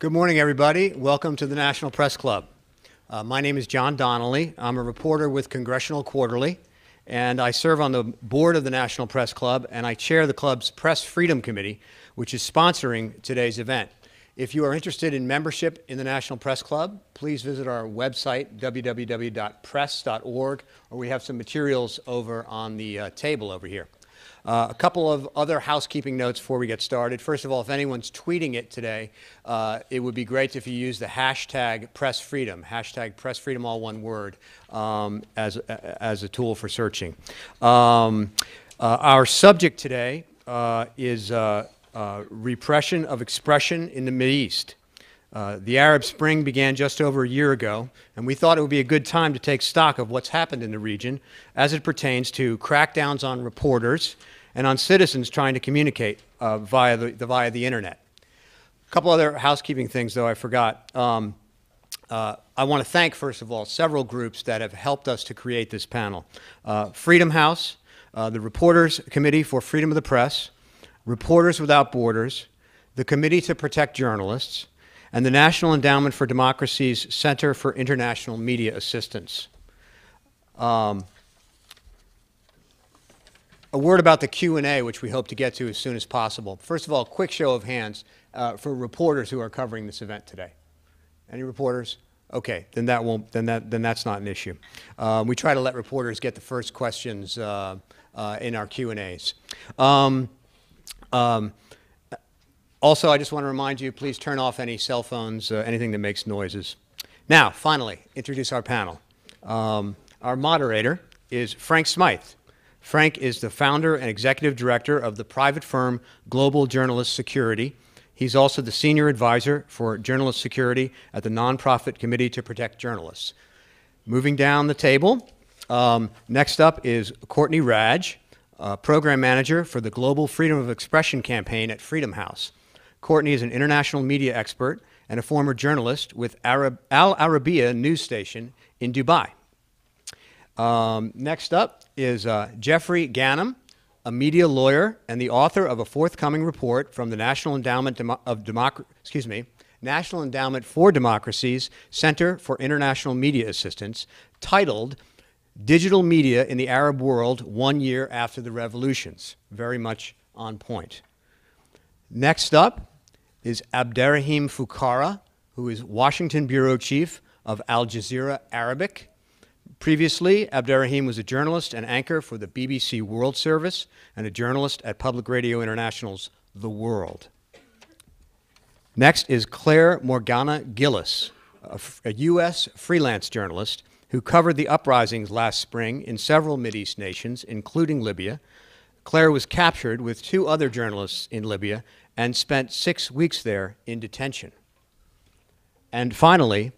Good morning, everybody. Welcome to the National Press Club. My name is John Donnelly. I'm a reporter with Congressional Quarterly, and I serve on the board of the National Press Club, and I chair the club's Press Freedom Committee, which is sponsoring today's event. If you are interested in membership in the National Press Club, please visit our website, www.press.org, or we have some materials over on the table over here. A couple of other housekeeping notes before we get started. First of all, if anyone's tweeting it today, it would be great if you use the hashtag PressFreedom, hashtag PressFreedom, all one word, as a tool for searching. Our subject today is repression of expression in the Mideast. The Arab Spring began just over a year ago, and we thought it would be a good time to take stock of what's happened in the region as it pertains to crackdowns on reporters and on citizens trying to communicate via the internet. A couple other housekeeping things, though, I forgot. I want to thank, first of all, several groups that have helped us to create this panel. Freedom House, the Reporters Committee for Freedom of the Press, Reporters Without Borders, the Committee to Protect Journalists, and the National Endowment for Democracy's Center for International Media Assistance. A word about the Q&A, which we hope to get to as soon as possible. First of all, quick show of hands for reporters who are covering this event today. Any reporters? Okay, then that's not an issue. We try to let reporters get the first questions in our Q&As. Also, I just want to remind you, please turn off any cell phones, anything that makes noises. Now, finally, introduce our panel. Our moderator is Frank Smyth. Frank is the founder and executive director of the private firm Global Journalist Security. He's also the senior advisor for journalist security at the nonprofit Committee to Protect Journalists. Moving down the table, next up is Courtney Radge, program manager for the Global Freedom of Expression campaign at Freedom House. Courtney is an international media expert and a former journalist with Al Arabiya news station in Dubai. Next up is Jeffrey Ganem, a media lawyer and the author of a forthcoming report from the National Endowment for Democracy's Center for International Media Assistance, titled Digital Media in the Arab World 1 Year After the Revolutions. Very much on point. Next up is Abderrahim Foukara, who is Washington Bureau Chief of Al Jazeera Arabic. Previously, Abderrahim was a journalist and anchor for the BBC World Service and a journalist at Public Radio International's The World. Next is Clare Morgana Gillis, a U.S. freelance journalist who covered the uprisings last spring in several Mideast nations, including Libya. Claire was captured with 2 other journalists in Libya and spent 6 weeks there in detention. And finally,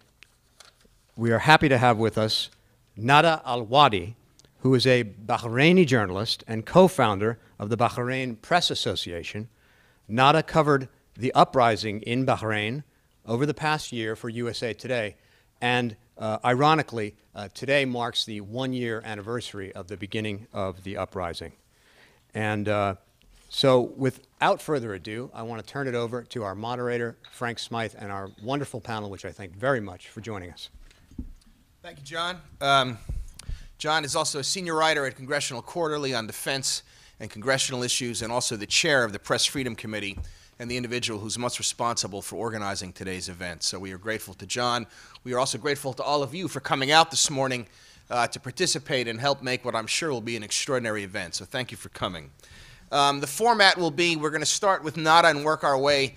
we are happy to have with us Nada Alwadi, who is a Bahraini journalist and co-founder of the Bahrain Press Association. Nada covered the uprising in Bahrain over the past year for USA Today, and ironically, today marks the 1-year anniversary of the beginning of the uprising. And so without further ado, I want to turn it over to our moderator, Frank Smyth, and our wonderful panel, which I thank very much for joining us. Thank you, John. John is also a senior writer at Congressional Quarterly on defense and congressional issues, and also the chair of the Press Freedom Committee and the individual who's most responsible for organizing today's event. So we are grateful to John. We are also grateful to all of you for coming out this morning to participate and help make what I'm sure will be an extraordinary event. So thank you for coming. The format will be, we're going to start with Nada and work our way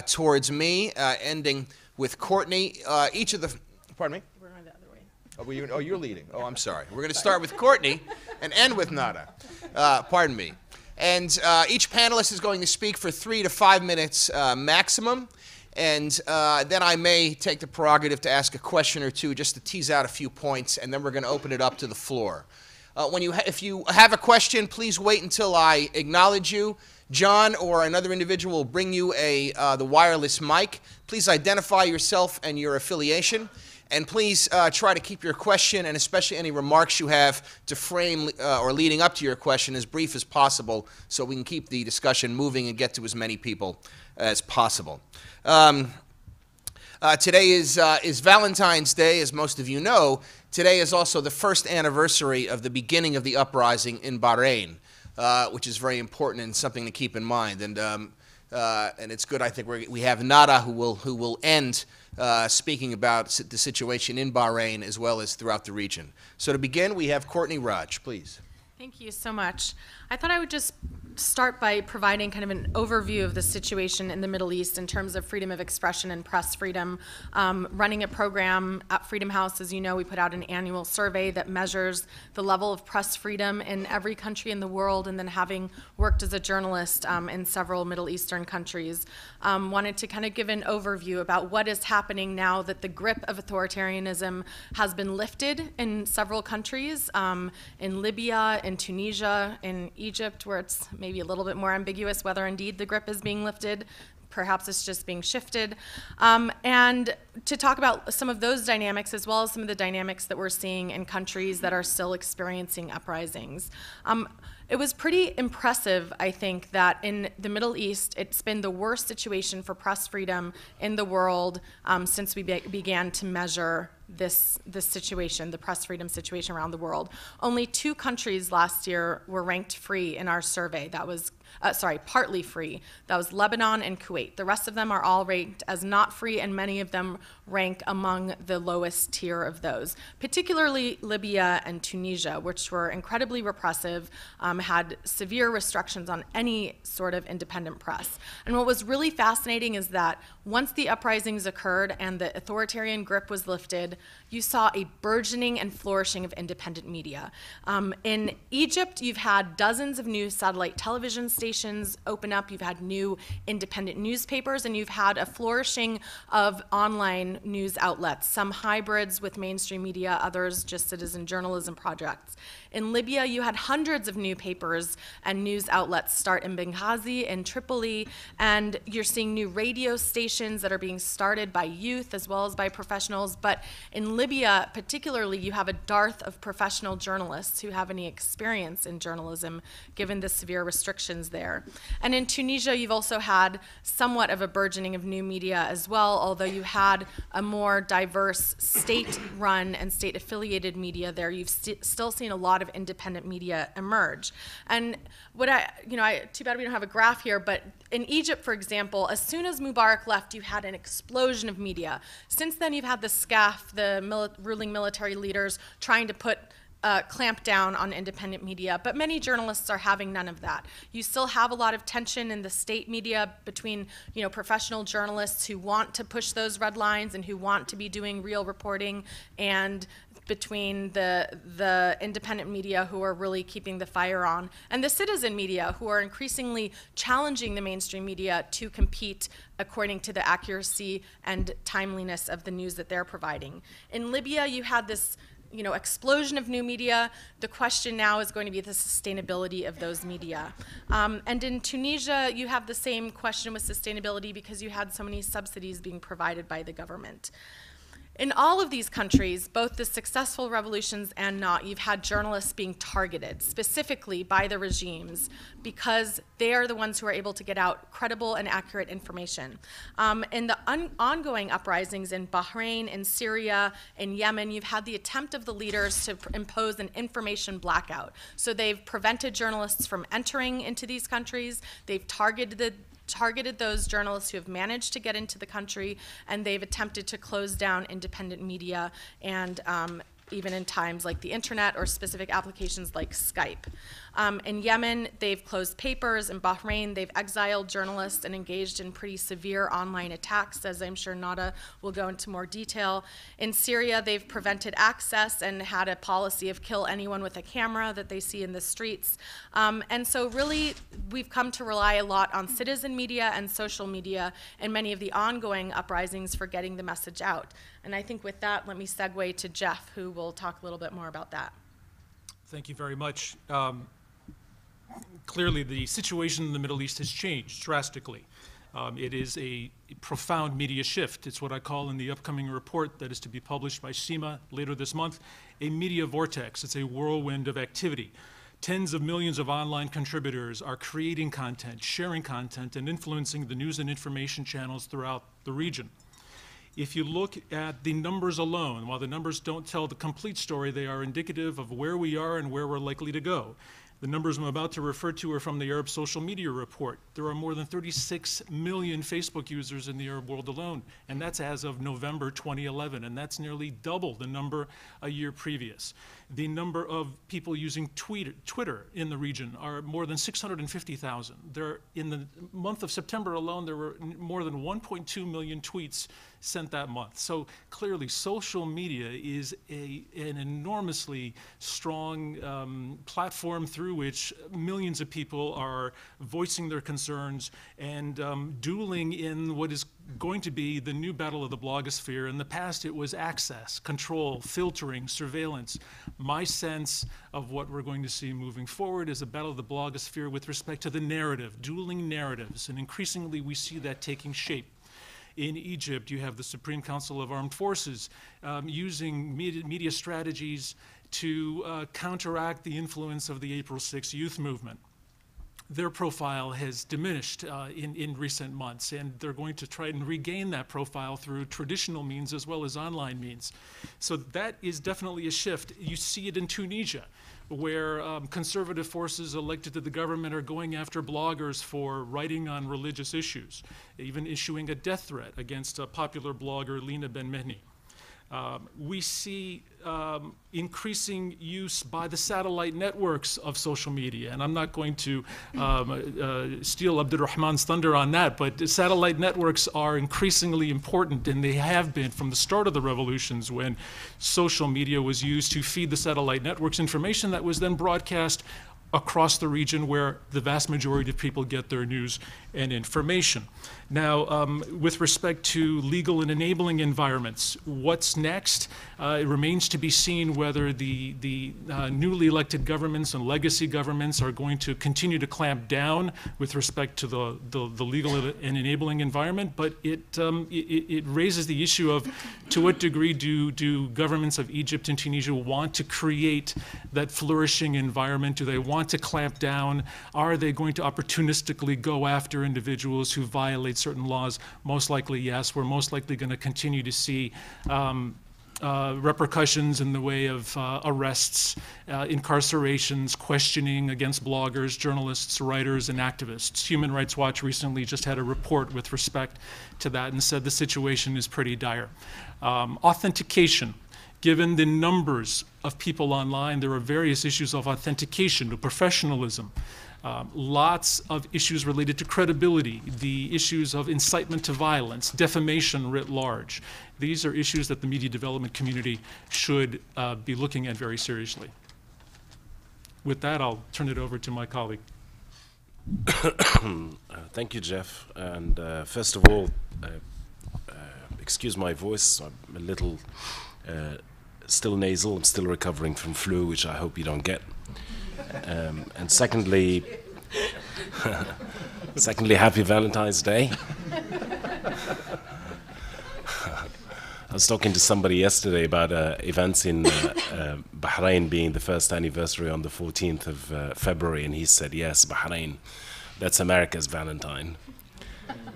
towards me, ending with Courtney. Pardon me? Oh, you're leading. Oh, I'm sorry. We're going to start with Courtney and end with Nada. Pardon me. And each panelist is going to speak for 3 to 5 minutes maximum. And then I may take the prerogative to ask a question or two just to tease out a few points, and then we're going to open it up to the floor. If you have a question, please wait until I acknowledge you. John or another individual will bring you the wireless mic. Please identify yourself and your affiliation. And please try to keep your question, and especially any remarks you have, to frame or leading up to your question as brief as possible so we can keep the discussion moving and get to as many people as possible. Today is Valentine's Day, as most of you know. Today is also the first anniversary of the beginning of the uprising in Bahrain, which is very important and something to keep in mind. And it's good, I think, we have Nada who will end speaking about the situation in Bahrain as well as throughout the region. So to begin, we have Courtney Raj, please. Thank you so much. I thought I would just start by providing kind of an overview of the situation in the Middle East in terms of freedom of expression and press freedom. Running a program at Freedom House, as you know, we put out an annual survey that measures the level of press freedom in every country in the world, and then having worked as a journalist in several Middle Eastern countries, wanted to kind of give an overview about what is happening now that the grip of authoritarianism has been lifted in several countries, in Libya, in Tunisia, in Egypt, where it's maybe a little bit more ambiguous whether indeed the grip is being lifted. Perhaps it's just being shifted. And to talk about some of those dynamics as well as some of the dynamics that we're seeing in countries that are still experiencing uprisings. It was pretty impressive, I think, that in the Middle East, it's been the worst situation for press freedom in the world since we began to measure this situation, the press freedom situation around the world. Only 2 countries last year were ranked free in our survey. That was, partly free. That was Lebanon and Kuwait. The rest of them are all ranked as not free, and many of them rank among the lowest tier of those, particularly Libya and Tunisia, which were incredibly repressive, had severe restrictions on any sort of independent press. And what was really fascinating is that once the uprisings occurred and the authoritarian grip was lifted, you saw a burgeoning and flourishing of independent media. In Egypt, you've had dozens of new satellite television stations open up, you've had new independent newspapers, and you've had a flourishing of online news outlets, some hybrids with mainstream media, others just citizen journalism projects. In Libya, you had hundreds of new papers and news outlets start in Benghazi and Tripoli, and you're seeing new radio stations that are being started by youth as well as by professionals. But in Libya, particularly, you have a dearth of professional journalists who have any experience in journalism, given the severe restrictions there. And in Tunisia, you've also had somewhat of a burgeoning of new media as well, although you had a more diverse state-run and state-affiliated media there. You've still seen a lot of independent media emerge. And what too bad we don't have a graph here, but in Egypt, for example, as soon as Mubarak left, you had an explosion of media. Since then, you've had the SCAF, the ruling military leaders, trying to put clamp down on independent media, but many journalists are having none of that. You still have a lot of tension in the state media between, professional journalists who want to push those red lines and who want to be doing real reporting, and between the independent media who are really keeping the fire on, and the citizen media who are increasingly challenging the mainstream media to compete according to the accuracy and timeliness of the news that they're providing. In Libya, you had this explosion of new media. The question now is going to be the sustainability of those media. And in Tunisia, you have the same question with sustainability because you had so many subsidies being provided by the government. In all of these countries, both the successful revolutions and not, you've had journalists being targeted specifically by the regimes because they are the ones who are able to get out credible and accurate information. In the ongoing uprisings in Bahrain, in Syria, in Yemen, you've had the attempt of the leaders to impose an information blackout. So they've prevented journalists from entering into these countries, they've targeted those journalists who have managed to get into the country, and they've attempted to close down independent media and even in times like the internet or specific applications like Skype. In Yemen, they've closed papers. In Bahrain, they've exiled journalists and engaged in pretty severe online attacks, as I'm sure Nada will go into more detail. In Syria, they've prevented access and had a policy of kill anyone with a camera that they see in the streets. And so really, we've come to rely a lot on citizen media and social media in many of the ongoing uprisings for getting the message out. And I think with that, let me segue to Jeff, who will talk a little bit more about that. Thank you very much. Clearly, the situation in the Middle East has changed drastically. It is a profound media shift. It's what I call in the upcoming report that is to be published by SEMA later this month, a media vortex. It's a whirlwind of activity. Tens of millions of online contributors are creating content, sharing content, and influencing the news and information channels throughout the region. If you look at the numbers alone, while the numbers don't tell the complete story, they are indicative of where we are and where we're likely to go. The numbers I'm about to refer to are from the Arab Social Media Report. There are more than 36 million Facebook users in the Arab world alone, and that's as of November 2011, and that's nearly double the number a year previous. The number of people using Twitter in the region are more than 650,000. In the month of September alone, there were more than 1.2 million tweets sent that month. So clearly, social media is an enormously strong platform through which millions of people are voicing their concerns and dueling in what is going to be the new battle of the blogosphere. In the past, it was access, control, filtering, surveillance. My sense of what we're going to see moving forward is a battle of the blogosphere with respect to the narrative, dueling narratives, and increasingly we see that taking shape. In Egypt, you have the Supreme Council of Armed Forces using media strategies to counteract the influence of the April 6 youth movement. Their profile has diminished in recent months, and they're going to try and regain that profile through traditional means as well as online means. So that is definitely a shift. You see it in Tunisia, where conservative forces elected to the government are going after bloggers for writing on religious issues, even issuing a death threat against a popular blogger, Lina Ben Mehni. We see increasing use by the satellite networks of social media, and I'm not going to steal Abderrahman's thunder on that, but satellite networks are increasingly important, and they have been from the start of the revolutions when social media was used to feed the satellite networks information that was then broadcast across the region where the vast majority of people get their news and information. Now, with respect to legal and enabling environments, what's next? It remains to be seen whether the newly elected governments and legacy governments are going to continue to clamp down with respect to the legal and enabling environment, but it raises the issue of to what degree do governments of Egypt and Tunisia want to create that flourishing environment? Do they want to clamp down? Are they going to opportunistically go after individuals who violate certain laws? Most likely, yes. We're most likely going to continue to see repercussions in the way of arrests, incarcerations, questioning against bloggers, journalists, writers, and activists. Human Rights Watch recently just had a report with respect to that and said the situation is pretty dire. Authentication. Given the numbers of people online, there are various issues of authentication, to professionalism, lots of issues related to credibility, the issues of incitement to violence, defamation writ large. These are issues that the media development community should be looking at very seriously. With that, I'll turn it over to my colleague. Thank you, Jeff. And first of all, excuse my voice. I'm a little still nasal. I'm still recovering from flu, which I hope you don't get. And secondly, happy Valentine's Day. I was talking to somebody yesterday about events in Bahrain being the first anniversary on the 14th of February, and he said, yes, Bahrain, that's America's Valentine.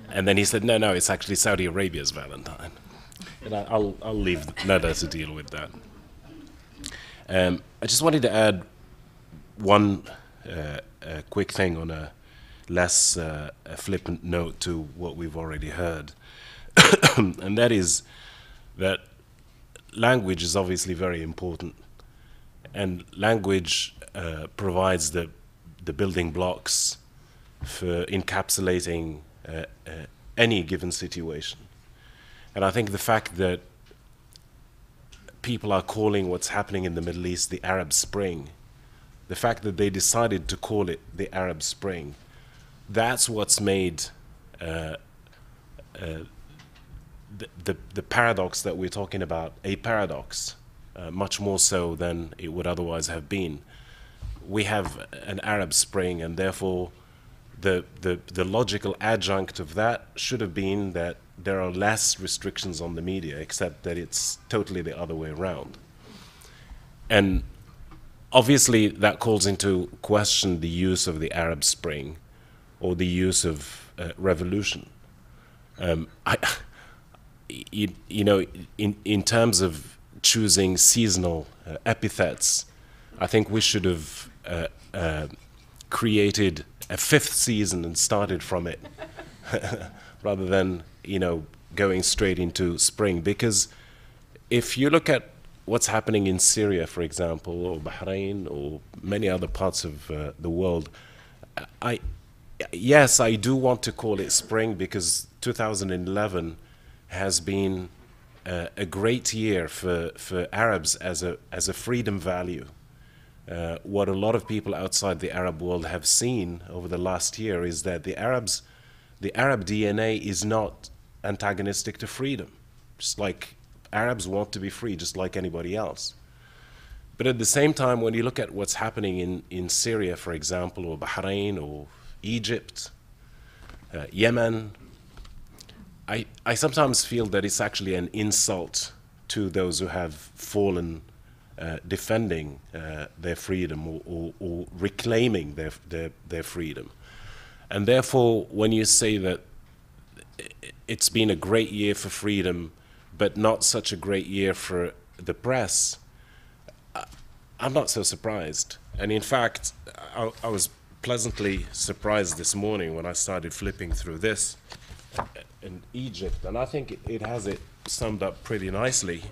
And then he said, no, it's actually Saudi Arabia's Valentine. And I'll leave Nada to deal with that. I just wanted to add one quick thing on a less flippant note to what we've already heard. And that is that language is obviously very important. And language provides the building blocks for encapsulating any given situation. And I think the fact that people are calling what's happening in the Middle East the Arab Spring, the fact that they decided to call it the Arab Spring, that's what's made the paradox that we're talking about a paradox, much more so than it would otherwise have been. We have an Arab Spring, and therefore the logical adjunct of that should have been that there are less restrictions on the media, except that it's totally the other way around. And obviously that calls into question the use of the Arab Spring or the use of revolution. you know, in terms of choosing seasonal epithets, I think we should have created a fifth season and started from it rather than, you know, going straight into spring. Because if you look at what's happening in Syria, for example, or Bahrain, or many other parts of the world, yes, I do want to call it spring, because 2011 has been a great year for Arabs as a freedom value. What a lot of people outside the Arab world have seen over the last year is that the Arab DNA is not antagonistic to freedom. Just like Arabs want to be free, just like anybody else. But at the same time, when you look at what's happening in Syria, for example, or Bahrain, or Egypt, Yemen, I sometimes feel that it's actually an insult to those who have fallen defending their freedom, or reclaiming their freedom. And therefore, when you say that it's been a great year for freedom, but not such a great year for the press, I'm not so surprised. And in fact, I was pleasantly surprised this morning when I started flipping through this in Egypt, and I think it has it summed up pretty nicely.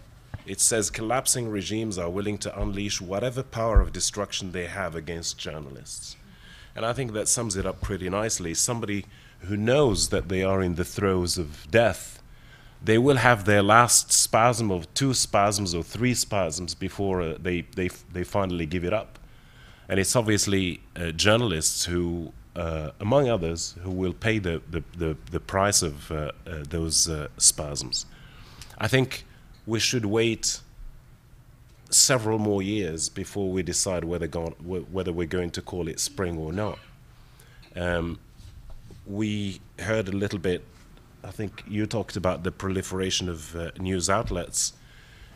It says, collapsing regimes are willing to unleash whatever power of destruction they have against journalists. And I think that sums it up pretty nicely. Somebody who knows that they are in the throes of death, they will have their last spasm, of 2 spasms or 3 spasms before they finally give it up. And it's obviously journalists who, among others, who will pay the price of those spasms. I think we should wait several more years before we decide whether we're going to call it spring or not. We heard a little bit, I think you talked about the proliferation of news outlets,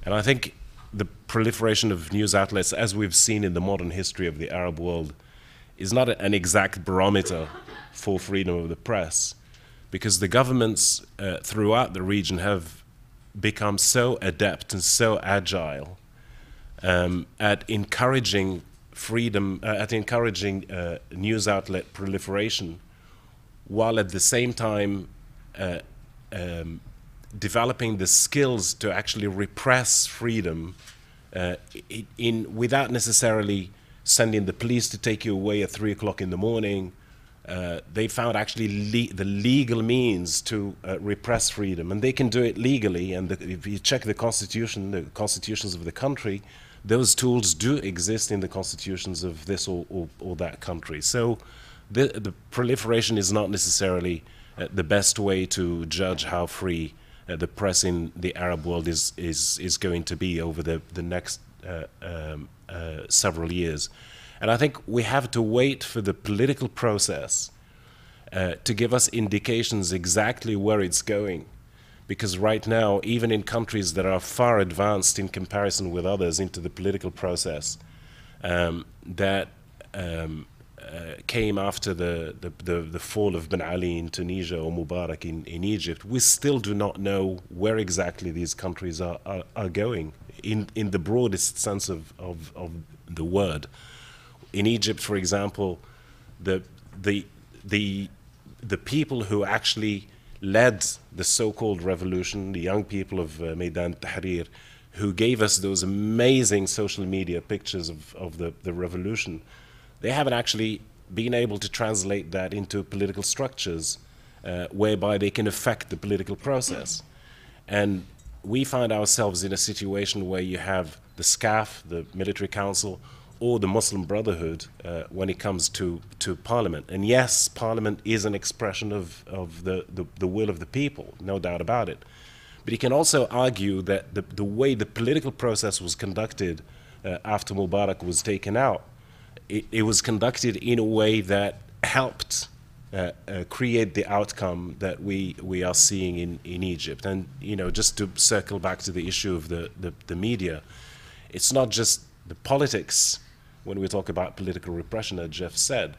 and I think the proliferation of news outlets, as we've seen in the modern history of the Arab world, is not an exact barometer for freedom of the press, because the governments throughout the region have become so adept and so agile at encouraging freedom, at encouraging news outlet proliferation, while at the same time developing the skills to actually repress freedom without necessarily sending the police to take you away at 3 o'clock in the morning. They found actually the legal means to repress freedom, and they can do it legally. And if you check the constitutions of the country, those tools do exist in the constitutions of this or that country. So the proliferation is not necessarily the best way to judge how free the press in the Arab world is going to be over the next several years. And I think we have to wait for the political process to give us indications exactly where it's going. Because right now, even in countries that are far advanced in comparison with others into the political process, that came after the fall of Ben Ali in Tunisia or Mubarak in Egypt, we still do not know where exactly these countries are going in the broadest sense of the word. In Egypt, for example, the people who actually led the so-called revolution, the young people of Maidan Tahrir, who gave us those amazing social media pictures of the revolution, they haven't actually been able to translate that into political structures whereby they can affect the political process. And we find ourselves in a situation where you have the SCAF, the military council, or the Muslim Brotherhood when it comes to Parliament. And yes, Parliament is an expression of the will of the people, no doubt about it. But you can also argue that the way the political process was conducted after Mubarak was taken out, it was conducted in a way that helped create the outcome that we are seeing in Egypt. And just to circle back to the issue of the media, it's not just the politics when we talk about political repression, as Jeff said.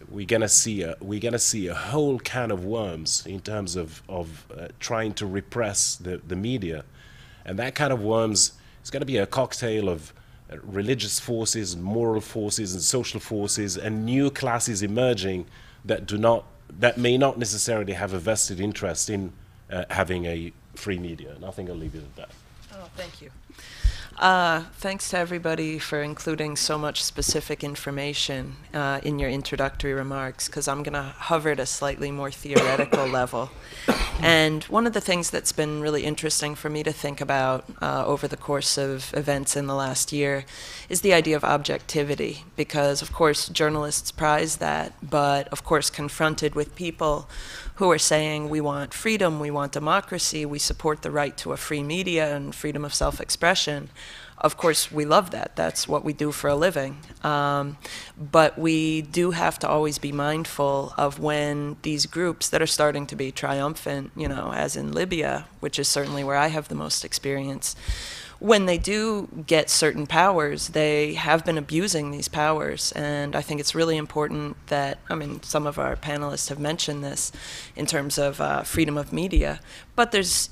we're gonna see a whole can of worms in terms of trying to repress the media, and that kind of worms is going to be a cocktail of religious forces, and moral forces, and social forces, and new classes emerging that may not necessarily have a vested interest in having a free media. And I think I'll leave it at that. Oh, thank you. Thanks to everybody for including so much specific information in your introductory remarks, because I'm going to hover at a slightly more theoretical level. And one of the things that's been really interesting for me to think about over the course of events in the last year is the idea of objectivity, because of course journalists prize that, but of course confronted with people who are saying we want freedom, we want democracy, we support the right to a free media and freedom of self-expression. Of course, we love that. That's what we do for a living. But we do have to always be mindful of when these groups that are starting to be triumphant, you know, as in Libya, which is certainly where I have the most experience, when they do get certain powers, they have been abusing these powers. And I think it's really important that, I mean, some of our panelists have mentioned this in terms of freedom of media, but there's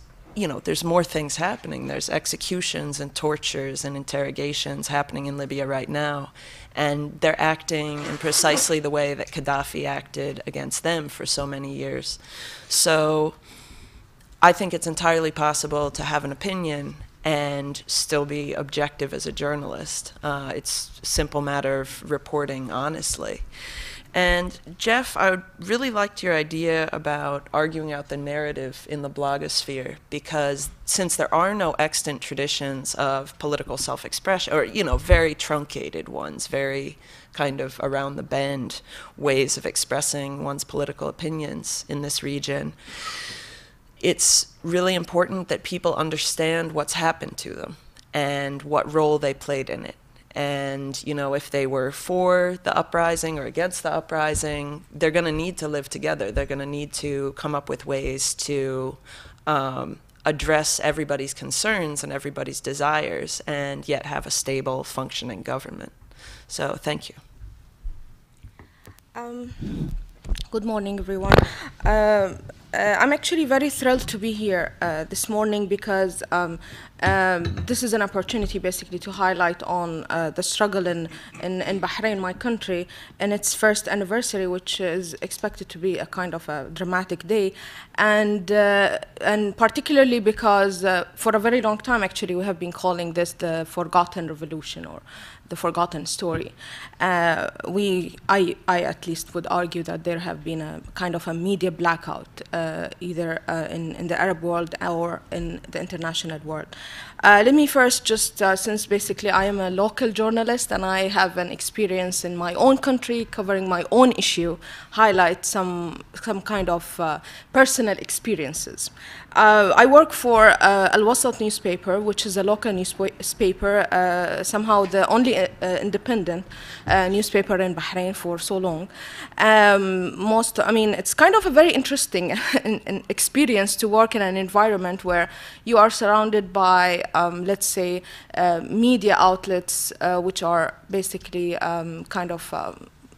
more things happening. There's executions and tortures and interrogations happening in Libya right now. And they're acting in precisely the way that Gaddafi acted against them for so many years. So I think it's entirely possible to have an opinion and still be objective as a journalist. It's a simple matter of reporting honestly. And Jeff, I really liked your idea about arguing out the narrative in the blogosphere, because since there are no extant traditions of political self-expression, or, you know, very truncated ones, very kind of around the bend ways of expressing one's political opinions in this region, it's really important that people understand what's happened to them and what role they played in it. And, you know, if they were for the uprising or against the uprising, they're going to need to live together. They're going to need to come up with ways to address everybody's concerns and everybody's desires and yet have a stable, functioning government. So thank you. Good morning, everyone. I'm actually very thrilled to be here this morning because this is an opportunity basically to highlight on the struggle in Bahrain, my country, and its first anniversary, which is expected to be a kind of a dramatic day, and particularly because for a very long time, actually, we have been calling this the forgotten revolution or the forgotten story. I at least would argue that there have been a kind of a media blackout, either in the Arab world or in the international world. Let me first just, since basically I am a local journalist and I have an experience in my own country covering my own issue, highlight some kind of personal experiences. I work for Al-Wasat newspaper, which is a local newspaper, somehow the only independent newspaper in Bahrain for so long. I mean, it's kind of a very interesting experience to work in an environment where you are surrounded by, let's say, media outlets which are basically kind of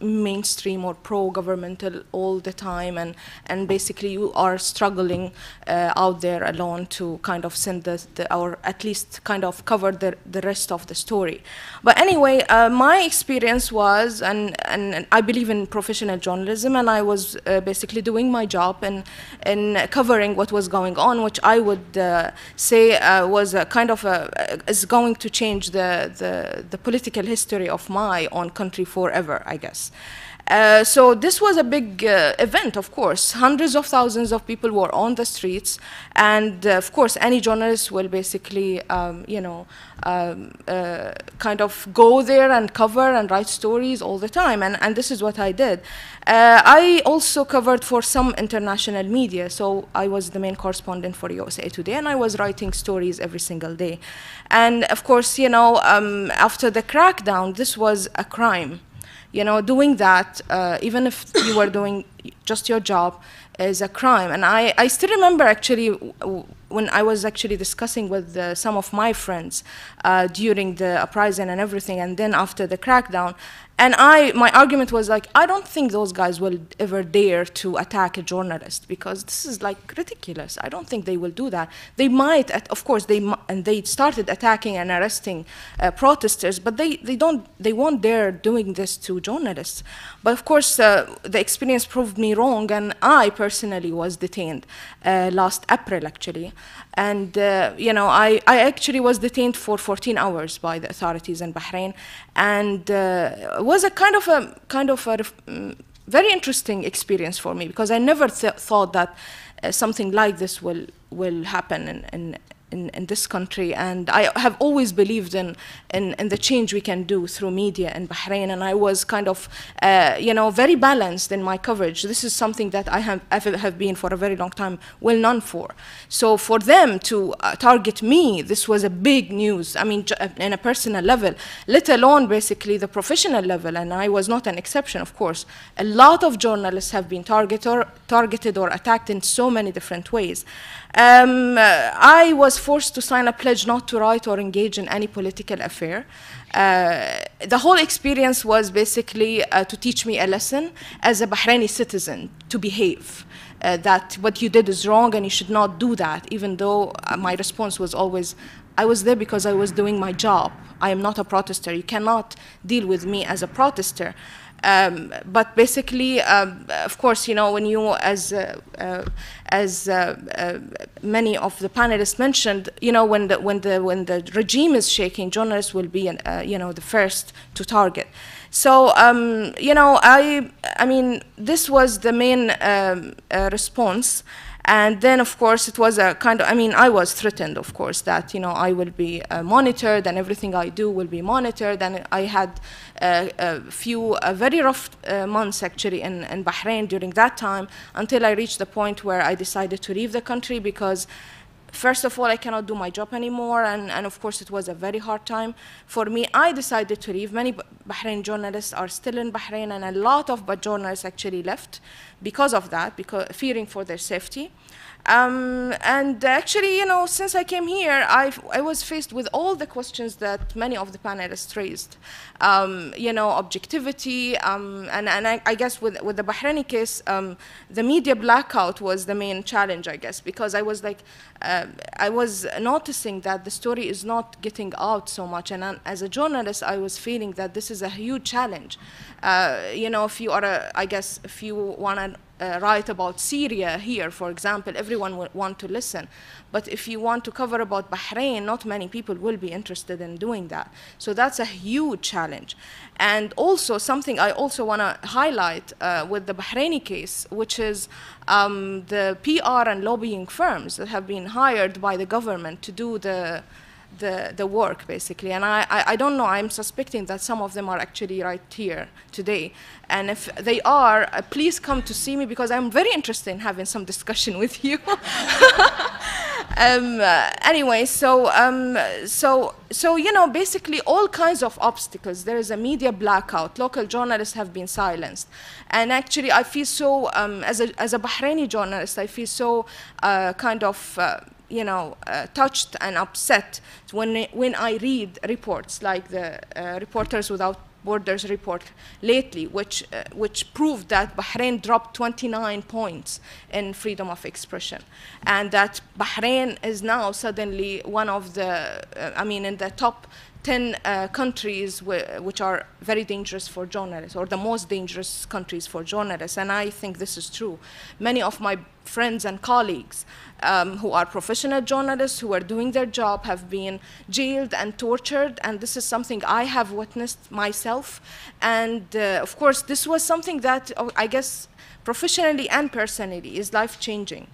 mainstream or pro-governmental all the time, and basically you are struggling out there alone to kind of send or at least kind of cover the rest of the story. But anyway, my experience was, and I believe in professional journalism, and I was basically doing my job and covering what was going on, which I would say was a kind of is going to change the political history of my own country forever, I guess. So this was a big event, of course. Hundreds of thousands of people were on the streets, and of course, any journalist will basically, you know, kind of go there and cover and write stories all the time, and this is what I did. I also covered for some international media, so I was the main correspondent for USA Today, and I was writing stories every single day. And of course, you know, after the crackdown, this was a crime. You know, doing that, even if you were doing just your job is a crime. And I still remember actually when I was actually discussing with some of my friends during the uprising and everything, and then after the crackdown, and my argument was like, I don't think those guys will ever dare to attack a journalist, because this is like ridiculous. I don't think they will do that. They might, of course, they started attacking and arresting protesters, but they won't dare doing this to journalists. But of course, the experience proved me wrong, and I personally was detained last April, actually. And I actually was detained for 14 hours by the authorities in Bahrain, and it was a kind of a very interesting experience for me, because I never thought that something like this will happen in this country. And I have always believed in the change we can do through media in Bahrain, and I was kind of very balanced in my coverage. This is something that I have been for a very long time well known for. So for them to target me, this was a big news. I mean, in a personal level, let alone basically the professional level, and I was not an exception, of course. A lot of journalists have been targeted or attacked in so many different ways. I was forced to sign a pledge not to write or engage in any political affair. The whole experience was basically to teach me a lesson as a Bahraini citizen to behave. That what you did is wrong and you should not do that, even though my response was always, I was there because I was doing my job. I am not a protester. You cannot deal with me as a protester. But basically, of course, when you, as many of the panelists mentioned, when the regime is shaking, journalists will be, the first to target. So, I mean, this was the main response. And then, of course, it was a kind of, I was threatened, of course, that, I will be monitored and everything I do will be monitored. And I had a few very rough months, actually, in Bahrain during that time, until I reached the point where I decided to leave the country because, first of all, I cannot do my job anymore, and of course it was a very hard time for me. I decided to leave. Many Bahraini journalists are still in Bahrain, and a lot of journalists actually left because of that, because fearing for their safety. And actually, since I came here, I was faced with all the questions that many of the panelists raised. Objectivity, and I guess with the Bahraini case, the media blackout was the main challenge, I guess, because I was like, I was noticing that the story is not getting out so much, and as a journalist, I was feeling that this is a huge challenge. If you are, if you want to write about Syria here, for example, everyone will want to listen. But if you want to cover about Bahrain, not many people will be interested in doing that. So that's a huge challenge. And also something I also want to highlight with the Bahraini case, which is the PR and lobbying firms that have been hired by the government to do the work, basically. And I don't know, I'm suspecting that some of them are actually right here today. And if they are, please come to see me, because I'm very interested in having some discussion with you. Anyway, so basically all kinds of obstacles. There is a media blackout. Local journalists have been silenced. And actually, I feel so, as a Bahraini journalist, I feel so touched and upset when I read reports like the Reporters Without Borders report lately, which proved that Bahrain dropped 29 points in freedom of expression, and that Bahrain is now suddenly one of the, in the top 10 countries which are very dangerous for journalists, or the most dangerous countries for journalists. And I think this is true. Many of my friends and colleagues who are professional journalists who are doing their job have been jailed and tortured, and this is something I have witnessed myself. And of course, this was something that I guess professionally and personally is life-changing.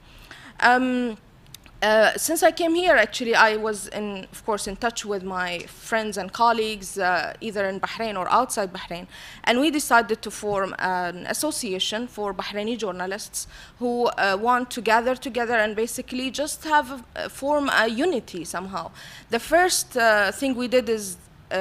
Since I came here, actually, I was, of course, in touch with my friends and colleagues, either in Bahrain or outside Bahrain, and we decided to form an association for Bahraini journalists who want to gather together and basically just form a unity somehow. The first thing we did is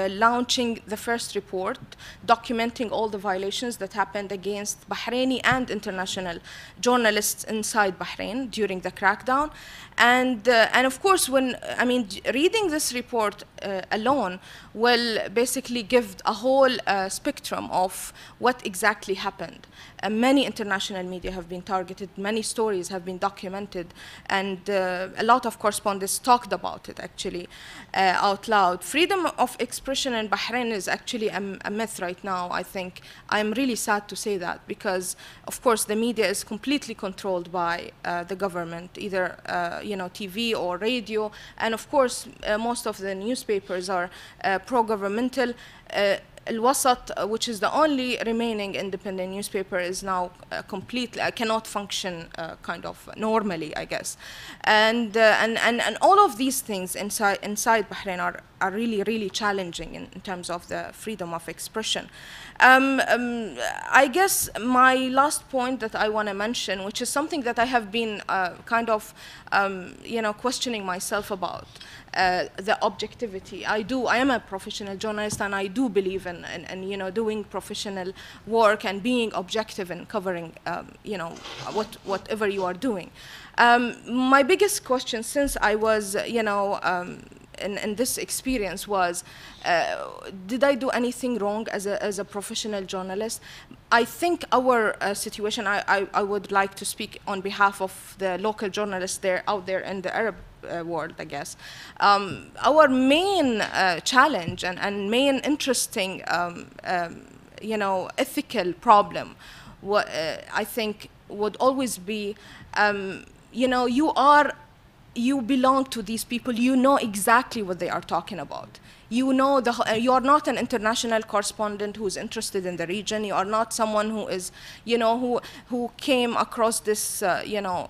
launching the first report documenting all the violations that happened against Bahraini and international journalists inside Bahrain during the crackdown. And of course, reading this report alone will basically give a whole spectrum of what exactly happened. Many international media have been targeted, many stories have been documented, and a lot of correspondents talked about it actually out loud. Freedom of expression in Bahrain is actually a myth right now, I think. I'm really sad to say that, because of course the media is completely controlled by the government, either TV or radio, and of course most of the newspapers are pro-governmental. Al-Wasat, which is the only remaining independent newspaper, is now completely cannot function kind of normally, I guess. And all of these things inside Bahrain are really challenging in terms of the freedom of expression. I guess my last point that I want to mention, which is something that I have been questioning myself about, the objectivity. I am a professional journalist, and I do believe in doing professional work and being objective and covering whatever you are doing. My biggest question, since I was in this experience, was did I do anything wrong as a professional journalist? I think our situation, I would like to speak on behalf of the local journalists out there in the Arab world, I guess. Our main challenge and main interesting ethical problem, I think, would always be you belong to these people, you know exactly what they are talking about. You know, you are not an international correspondent who's interested in the region. You are not someone who is, who came across this,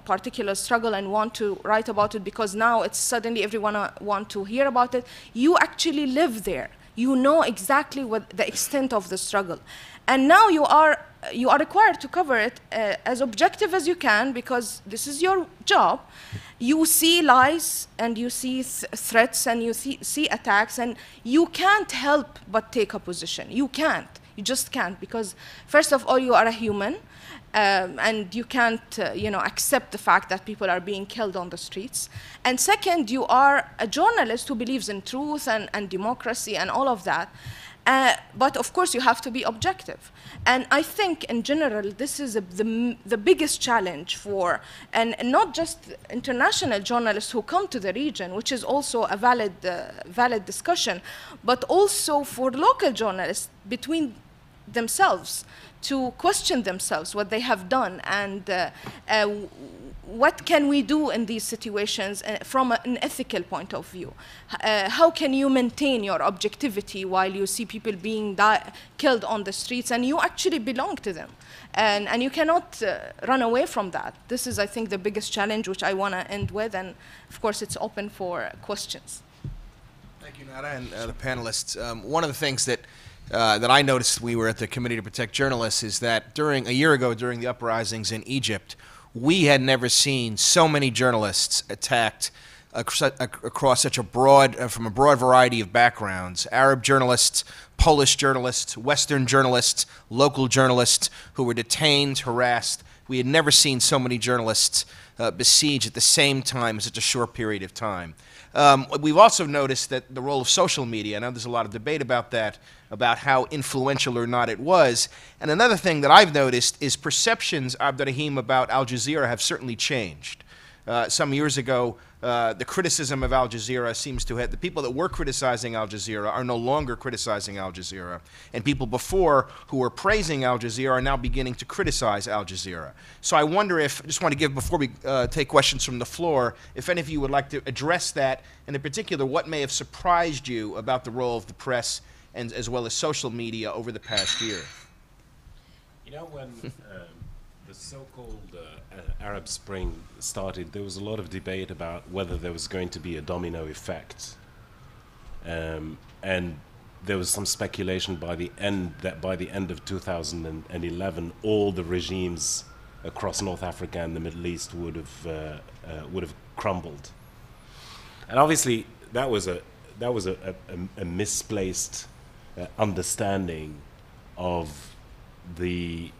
particular struggle and want to write about it because now it's suddenly everyone want to hear about it. You actually live there. You know exactly what the extent of the struggle. And now you are required to cover it as objective as you can, because this is your job. You see lies and you see threats and you see attacks, and you can't help but take a position. You can't. You just can't, because first of all, you are a human, and you can't accept the fact that people are being killed on the streets. And second, you are a journalist who believes in truth and democracy and all of that. But of course, you have to be objective. And I think, in general, this is the biggest challenge for, and not just international journalists who come to the region, which is also a valid discussion, but also for local journalists between themselves to question themselves what they have done, and what can we do in these situations from an ethical point of view? How can you maintain your objectivity while you see people being killed on the streets and you actually belong to them? And you cannot run away from that. This is, I think, the biggest challenge, which I want to end with, and of course it's open for questions. Thank you, Nada, and the panelists. One of the things that I noticed when we were at the Committee to Protect Journalists is that a year ago during the uprisings in Egypt, we had never seen so many journalists attacked across such a from a broad variety of backgrounds: Arab journalists, Polish journalists, Western journalists, local journalists who were detained, harassed. We had never seen so many journalists besieged at the same time in such a short period of time. We've also noticed that the role of social media, I know there's a lot of debate about that, about how influential or not it was. And another thing that I've noticed is perceptions, Abderrahim, about Al Jazeera have certainly changed. Some years ago, the criticism of Al Jazeera seems to have, the people that were criticizing Al Jazeera are no longer criticizing Al Jazeera. And people before who were praising Al Jazeera are now beginning to criticize Al Jazeera. So I wonder if, I just want to give, before we take questions from the floor, if any of you would like to address that, and in particular, what may have surprised you about the role of the press and as well as social media over the past year. You know, when the so-called Arab Spring started, there was a lot of debate about whether there was going to be a domino effect. And there was some speculation that by the end of 2011, all the regimes across North Africa and the Middle East would have crumbled. And obviously, that was a misplaced understanding of the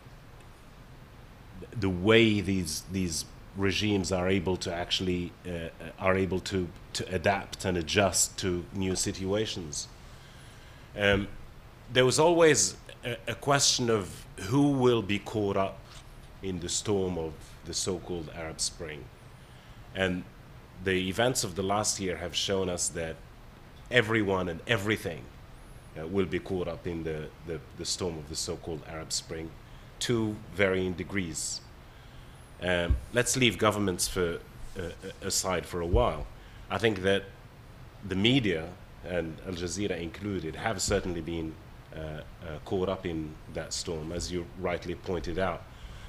way these regimes are able to actually to adapt and adjust to new situations. There was always a question of who will be caught up in the storm of the so-called Arab Spring. And the events of the last year have shown us that everyone and everything will be caught up in the storm of the so-called Arab Spring to varying degrees. Let's leave governments aside for a while. I think that the media, and Al Jazeera included, have certainly been caught up in that storm, as you rightly pointed out.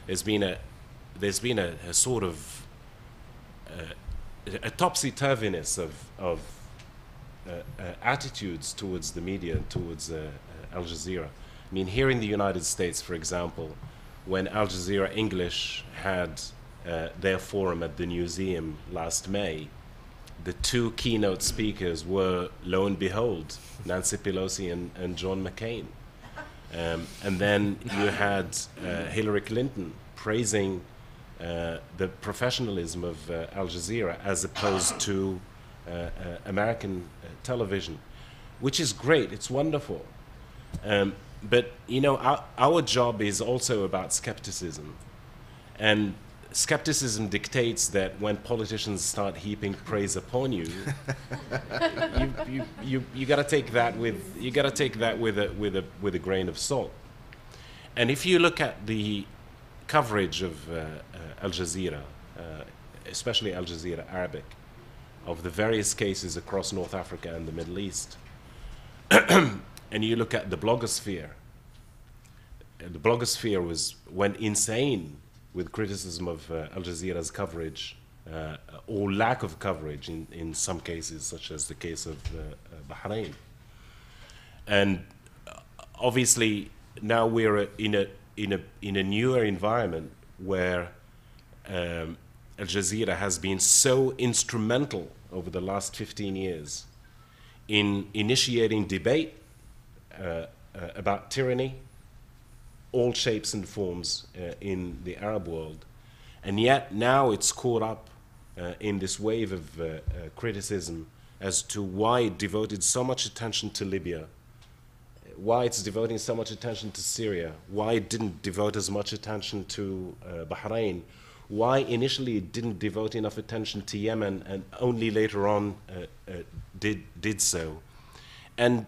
There's been a sort of a topsy-turviness of attitudes towards the media, towards Al Jazeera. I mean, here in the United States, for example, when Al Jazeera English had their forum at the museum last May, the two keynote speakers were, lo and behold, Nancy Pelosi and John McCain. And then you had Hillary Clinton praising the professionalism of Al Jazeera as opposed to American television, which is great, it's wonderful. But, you know, our job is also about skepticism. And skepticism dictates that when politicians start heaping praise upon you, you got to take that with a grain of salt. And if you look at the coverage of Al Jazeera, especially Al Jazeera Arabic, of the various cases across North Africa and the Middle East, and you look at the blogosphere, the blogosphere went insane with criticism of Al Jazeera's coverage, or lack of coverage in some cases, such as the case of Bahrain. And obviously now we're in a newer environment where Al Jazeera has been so instrumental over the last 15 years in initiating debate about tyranny, all shapes and forms in the Arab world. And yet now it's caught up in this wave of criticism as to why it devoted so much attention to Libya, why it's devoting so much attention to Syria, why it didn't devote as much attention to Bahrain, why initially it didn't devote enough attention to Yemen and only later on did so. And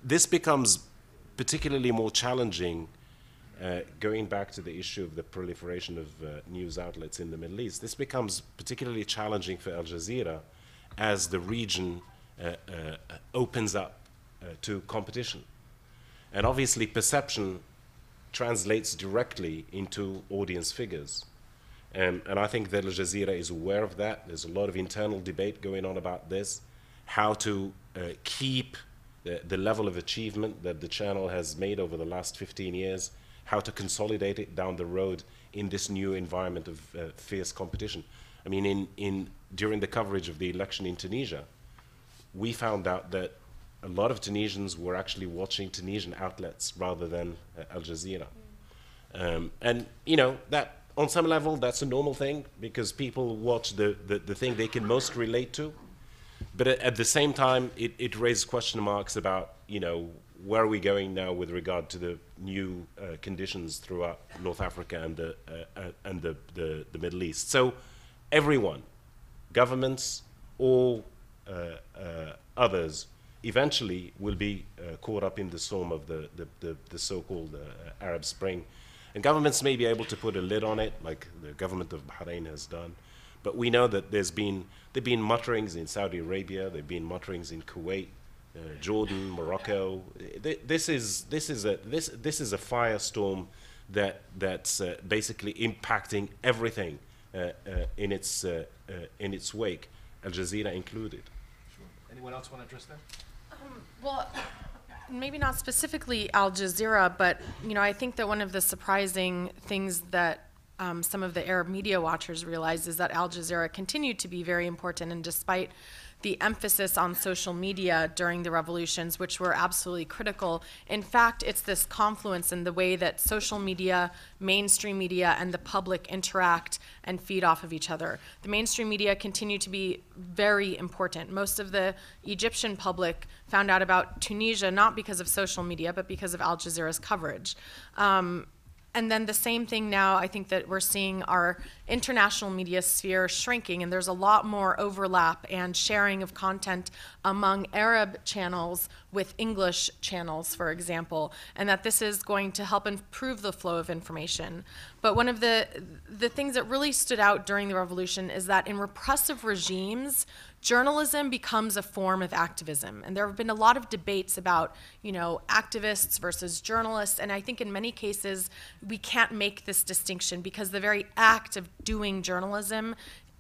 this becomes particularly more challenging going back to the issue of the proliferation of news outlets in the Middle East. This becomes particularly challenging for Al Jazeera as the region opens up to competition. And obviously perception translates directly into audience figures. And I think that Al Jazeera is aware of that. There's a lot of internal debate going on about this, how to keep the level of achievement that the channel has made over the last 15 years, how to consolidate it down the road in this new environment of fierce competition. I mean, during the coverage of the election in Tunisia, we found out that a lot of Tunisians were actually watching Tunisian outlets rather than Al Jazeera. And, you know, that on some level, that's a normal thing because people watch the thing they can most relate to. But at the same time, it raises question marks about, you know, where are we going now with regard to the new conditions throughout North Africa and the Middle East. So everyone, governments, all others, eventually will be caught up in the storm of the so-called Arab Spring. And governments may be able to put a lid on it, like the government of Bahrain has done. But we know that there've been mutterings in Saudi Arabia, there've been mutterings in Kuwait, Jordan, Morocco. This is a firestorm that's basically impacting everything in its wake, Al Jazeera included. Sure. Anyone else want to address that? Well, maybe not specifically Al Jazeera, but you know, I think that one of the surprising things that some of the Arab media watchers realized is that Al Jazeera continued to be very important, and despite the emphasis on social media during the revolutions, which were absolutely critical. In fact, it's this confluence in the way that social media, mainstream media, and the public interact and feed off of each other. The mainstream media continue to be very important. Most of the Egyptian public found out about Tunisia not because of social media, but because of Al Jazeera's coverage. And then the same thing now, I think that we're seeing our international media sphere shrinking, and there's a lot more overlap and sharing of content among Arab channels with English channels, for example, and that this is going to help improve the flow of information. But one of the things that really stood out during the revolution is that in repressive regimes, journalism becomes a form of activism. And there have been a lot of debates about, activists versus journalists. And I think in many cases, we can't make this distinction because the very act of doing journalism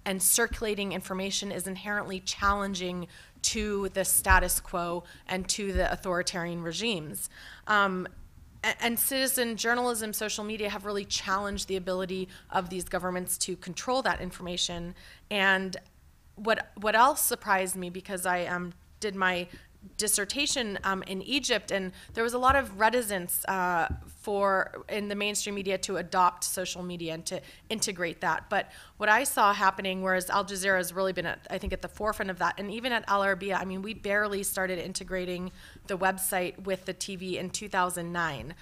and circulating information is inherently challenging to the status quo and to the authoritarian regimes. And citizen journalism, social media have really challenged the ability of these governments to control that information. And what else surprised me, because I did my dissertation in Egypt, and there was a lot of reticence in the mainstream media to adopt social media and to integrate that. But what I saw happening, whereas Al Jazeera has really been, I think, at the forefront of that, and even at Al Arabiya, I mean, we barely started integrating the website with the TV in 2009.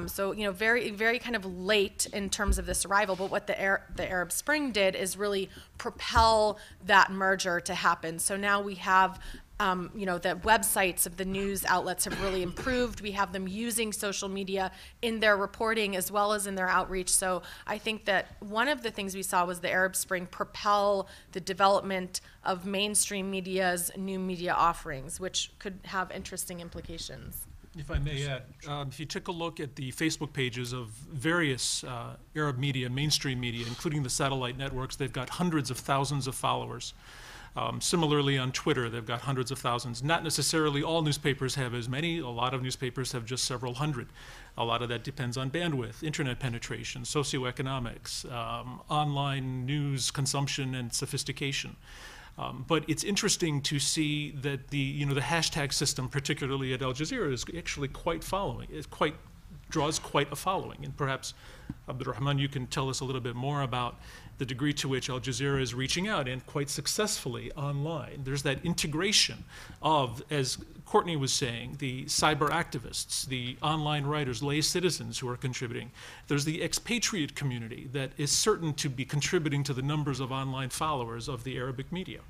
So, very, very kind of late in terms of this arrival. But what the Arab Spring did is really propel that merger to happen. So now we have the websites of the news outlets have really improved. We have them using social media in their reporting as well as in their outreach. So I think that one of the things we saw was the Arab Spring propel the development of mainstream media's new media offerings, which could have interesting implications. If I may add, if you took a look at the Facebook pages of various Arab media, mainstream media, including the satellite networks, they've got hundreds of thousands of followers. Similarly, on Twitter, they've got hundreds of thousands. Not necessarily all newspapers have as many. A lot of newspapers have just several hundred. A lot of that depends on bandwidth, internet penetration, socioeconomics, online news consumption and sophistication. But it's interesting to see that the hashtag system, particularly at Al Jazeera, is actually quite following. It draws quite a following. And perhaps, Abderrahim, you can tell us a little bit more about the degree to which Al Jazeera is reaching out, and quite successfully, online. There's that integration of, as Courtney was saying, the cyber activists, the online writers, lay citizens who are contributing. There's the expatriate community that is certain to be contributing to the numbers of online followers of the Arabic media.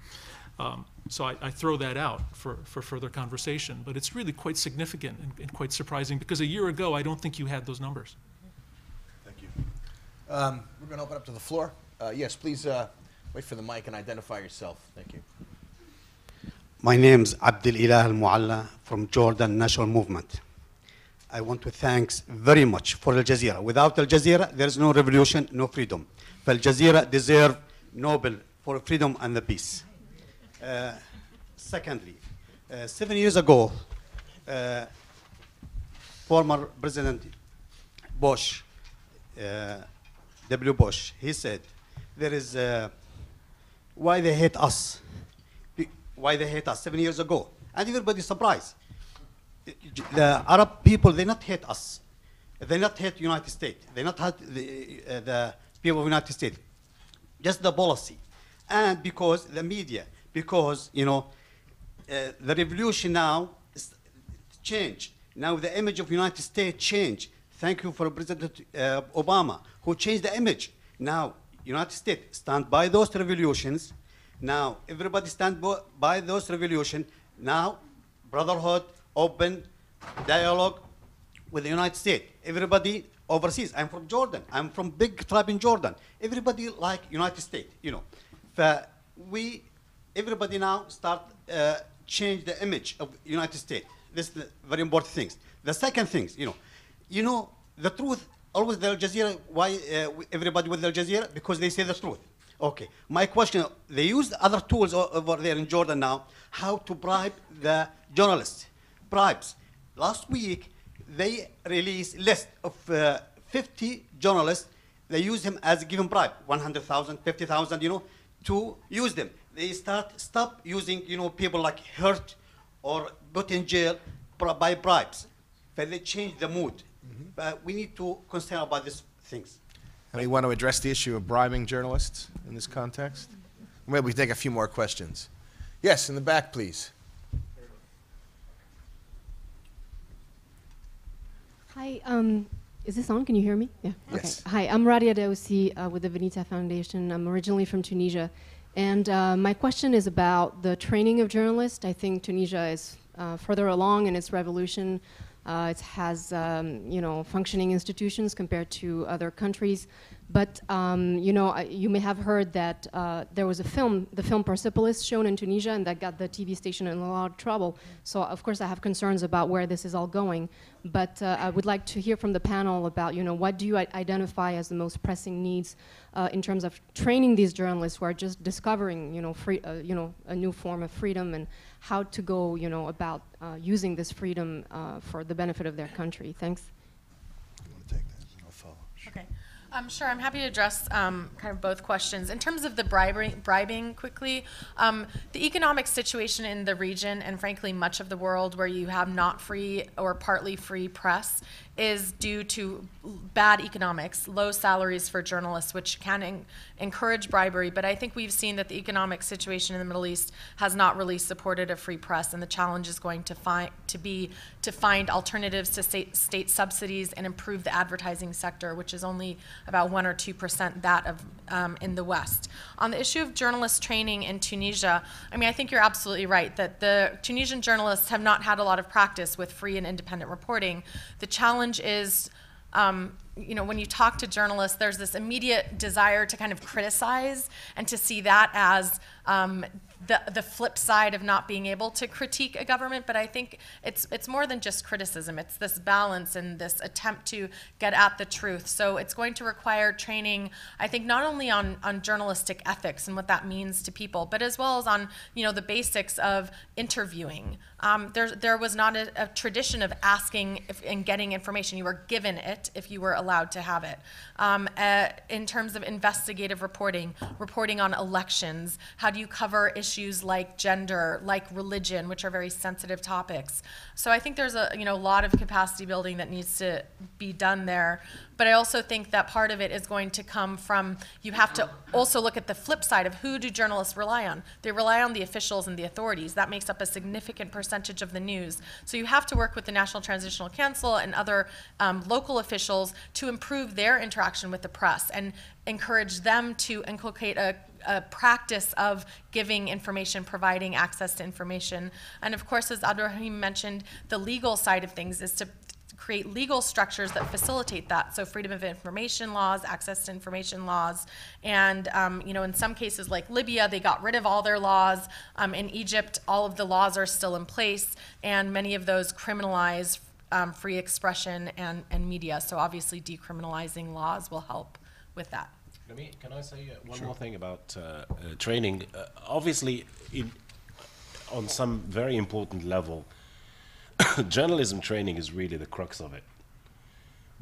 So I throw that out for further conversation, but it's really quite significant and quite surprising, because a year ago, I don't think you had those numbers. Thank you. We're going to open up to the floor. Yes, please wait for the mic and identify yourself. Thank you. My name is Abdelilah Al-Mualla from Jordan National Movement. I want to thank very much for Al Jazeera. Without Al Jazeera, there is no revolution, no freedom. Al Jazeera deserve Nobel for freedom and the peace. Secondly, 7 years ago, former President Bush, W. Bush, he said, there is, why they hate us? Why they hate us 7 years ago? And everybody's surprised. The Arab people, they not hate us. They not hate United States. They not hate the people of United States. Just the policy. And because the media, because, the revolution now is changed. Now the image of United States changed. Thank you for President Obama, who changed the image. Now, United States stand by those revolutions. Now, everybody stand by those revolutions. Now, brotherhood, open dialogue with the United States. Everybody overseas. I'm from Jordan. I'm from big tribe in Jordan. Everybody like United States, Everybody now start change the image of United States. This is the very important things. The second things, the truth, always the Al Jazeera, why everybody with Al Jazeera? Because they say the truth. Okay, my question, they use other tools over there in Jordan now, how to bribe the journalists, bribes. Last week, they released a list of 50 journalists. They use him as a given bribe, 100,000, 50,000, to use them. They stop using, people like hurt or put in jail by bribes. But they change the mood. But we need to concern about these things. And we want to address the issue of bribing journalists in this context? Maybe we take a few more questions. Yes, in the back, please. Hi, is this on? Can you hear me? Yeah. Yes. Okay. Hi, I'm Radia Daoussi with the Venita Foundation. I'm originally from Tunisia. And my question is about the training of journalists. I think Tunisia is further along in its revolution. It has, functioning institutions compared to other countries. But, you may have heard that there was a film, the film Persepolis, shown in Tunisia, and that got the TV station in a lot of trouble. So, of course, I have concerns about where this is all going. But I would like to hear from the panel about, what do you identify as the most pressing needs in terms of training these journalists who are just discovering, a new form of freedom, and how to go, about using this freedom for the benefit of their country. Thanks. You want to take that? I'll follow. Okay. Sure, I'm happy to address kind of both questions. In terms of the bribing quickly, the economic situation in the region, and frankly much of the world where you have not free or partly free press, is due to bad economics, low salaries for journalists, which can encourage bribery. But I think we've seen that the economic situation in the Middle East has not really supported a free press, and the challenge is going to find alternatives to state subsidies and improve the advertising sector, which is only about 1 or 2% that of in the West. On the issue of journalist training in Tunisia, I think you're absolutely right that the Tunisian journalists have not had a lot of practice with free and independent reporting. The challenge is, when you talk to journalists, there's this immediate desire to kind of criticize and to see that as the flip side of not being able to critique a government. But I think it's more than just criticism. It's this balance and this attempt to get at the truth. So it's going to require training, I think, not only on journalistic ethics and what that means to people, but as well as on the basics of interviewing. There was not a tradition of asking and getting information. You were given it if you were allowed to have it. In terms of investigative reporting on elections, how do you cover issues like gender, like religion, which are very sensitive topics? So I think there's a lot of capacity building that needs to be done there. But I also think that part of it is going to come from, you have to also look at the flip side of who do journalists rely on. They rely on the officials and the authorities. That makes up a significant percentage of the news. So you have to work with the National Transitional Council and other local officials to improve their interaction with the press and encourage them to inculcate a practice of giving information, providing access to information. And of course, as Abderrahim mentioned, the legal side of things is to create legal structures that facilitate that. So freedom of information laws, access to information laws, and in some cases like Libya, they got rid of all their laws. In Egypt, all of the laws are still in place, and many of those criminalize free expression and media. So obviously decriminalizing laws will help with that. Can I say one more thing about training? Obviously, on some very important level, journalism training is really the crux of it,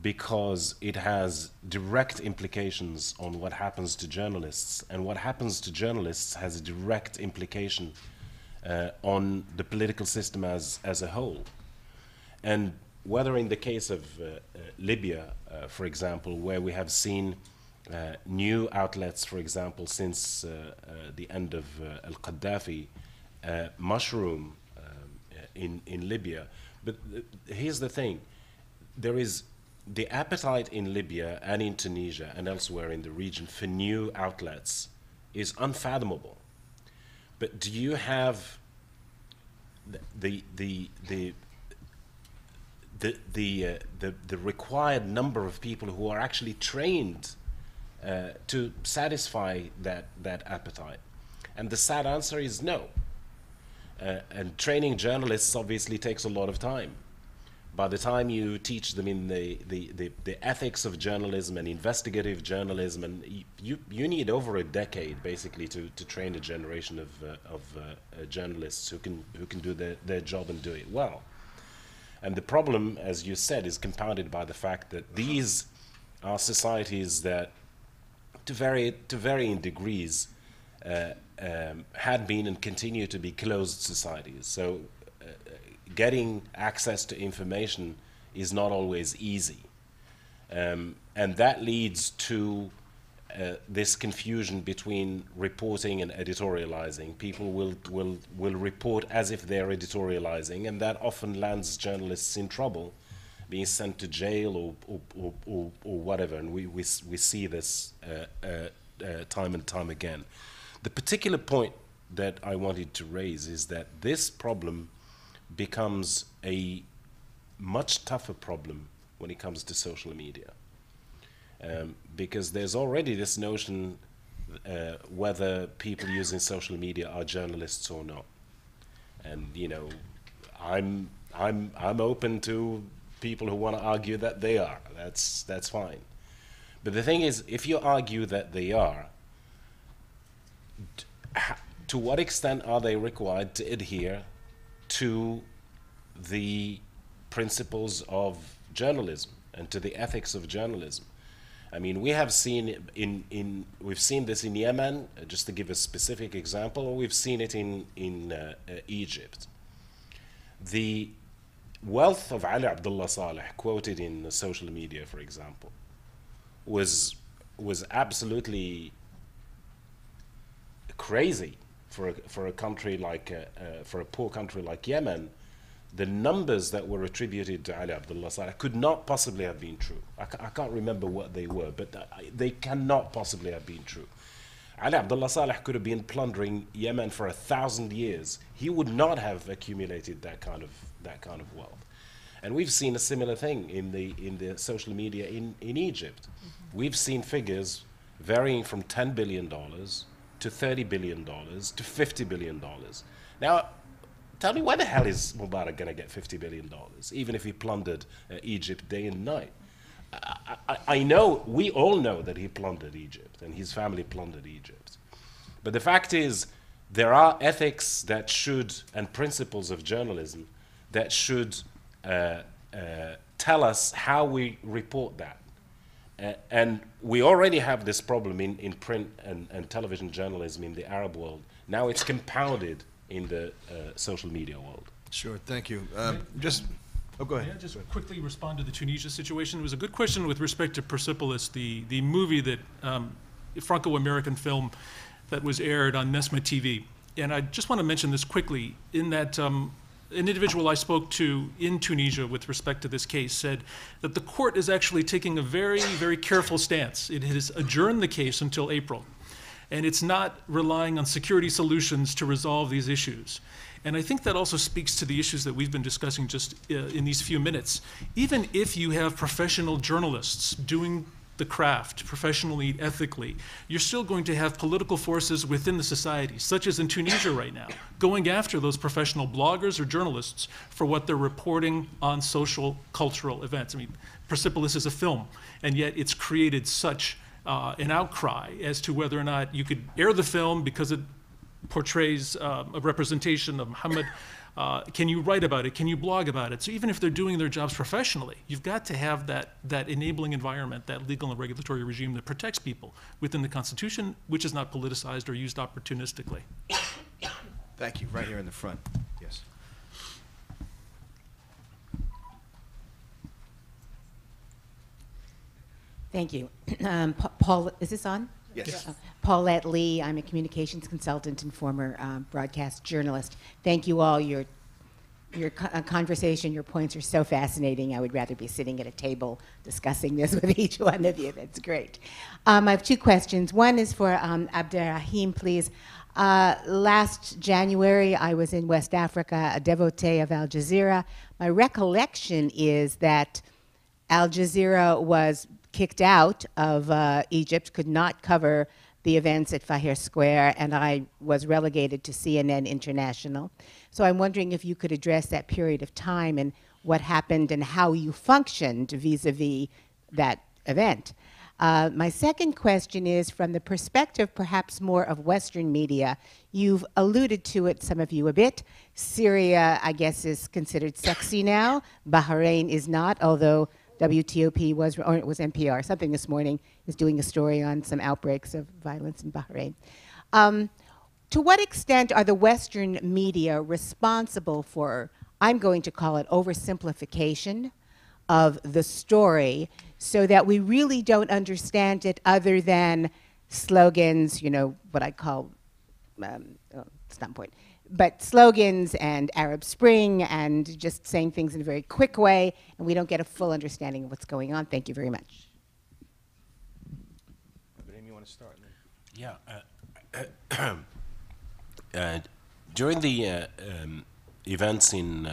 because it has direct implications on what happens to journalists, and what happens to journalists has a direct implication on the political system as a whole. And whether in the case of Libya, for example, where we have seen new outlets, for example, since the end of al-Qaddafi, mushroom in Libya. But here's the thing. There is the appetite in Libya and in Tunisia and elsewhere in the region for new outlets is unfathomable. But do you have the required number of people who are actually trained to satisfy that appetite? And the sad answer is no. And training journalists obviously takes a lot of time. By the time you teach them in the ethics of journalism and investigative journalism, and you need over a decade basically to train a generation of journalists who can do their job and do it well. And the problem, as you said, is compounded by the fact that these are societies that, to varying degrees, had been and continue to be closed societies. So getting access to information is not always easy. And that leads to this confusion between reporting and editorializing. People will report as if they're editorializing, and that often lands journalists in trouble, being sent to jail or whatever. And we see this time and time again. The particular point that I wanted to raise is that this problem becomes a much tougher problem when it comes to social media. Because there's already this notion whether people using social media are journalists or not. And you know, I'm open to people who want to argue that they are. That's fine. But the thing is, if you argue that they are, to what extent are they required to adhere to the principles of journalism and to the ethics of journalism? I mean, we have seen we've seen this in Yemen, just to give a specific example, or we've seen it in Egypt. The wealth of Ali Abdullah Saleh, quoted in social media, for example, was absolutely crazy for a country like for a poor country like Yemen. The numbers that were attributed to Ali Abdullah Saleh could not possibly have been true. I can't remember what they were, but they cannot possibly have been true. Ali Abdullah Saleh could have been plundering Yemen for 1,000 years. He would not have accumulated that kind of wealth. And we've seen a similar thing in the social media in Egypt. Mm-hmm. We've seen figures varying from $10 billion to $30 billion to $50 billion. Now, tell me, why the hell is Mubarak going to get $50 billion, even if he plundered Egypt day and night? I know, we all know that he plundered Egypt, and his family plundered Egypt. But the fact is, there are ethics that should, and principles of journalism, that should tell us how we report that. And we already have this problem in print and television journalism in the Arab world. Now it's compounded in the social media world. Sure, thank you. Go ahead. May I just quickly respond to the Tunisia situation? It was a good question with respect to Persepolis, the movie that, Franco-American film that was aired on Nesma TV. And I just want to mention this quickly, in that an individual I spoke to in Tunisia with respect to this case said that the court is actually taking a very, very careful stance. It has adjourned the case until April. And it's not relying on security solutions to resolve these issues. And I think that also speaks to the issues that we've been discussing just in these few minutes. Even if you have professional journalists doing the craft professionally, ethically, you're still going to have political forces within the society, such as in Tunisia right now, going after those professional bloggers or journalists for what they're reporting on social, cultural events. I mean, Persepolis is a film, and yet it's created such an outcry as to whether or not you could air the film because it portrays a representation of Muhammad. Can you write about it? Can you blog about it? So even if they're doing their jobs professionally, you've got to have that enabling environment, that legal and regulatory regime that protects people within the Constitution, which is not politicized or used opportunistically. Thank you. Right here in the front. Yes. Thank you. Paul, is this on? Yes. Paulette Lee, I'm a communications consultant and former broadcast journalist. Thank you all. Your conversation, your points are so fascinating. I would rather be sitting at a table discussing this with each one of you. That's great. I have two questions. One is for Abderrahim, please. Last January, I was in West Africa, a devotee of Al Jazeera. My recollection is that Al Jazeera was kicked out of Egypt, could not cover the events at Tahrir Square, and I was relegated to CNN International. So I'm wondering if you could address that period of time and what happened and how you functioned vis-a-vis that event. My second question is from the perspective perhaps more of Western media. You've alluded to it, some of you, a bit. Syria, I guess, is considered sexy now. Bahrain is not, although WTOP was, or it was NPR, something this morning, is doing a story on some outbreaks of violence in Bahrain. To what extent are the Western media responsible for, I'm going to call it oversimplification of the story, so that we really don't understand it other than slogans, you know, what I call, it's not important, but slogans and Arab Spring and just saying things in a very quick way, and we don't get a full understanding of what's going on. Thank you very much. Abderrahim, you want to start? Yeah. During the events in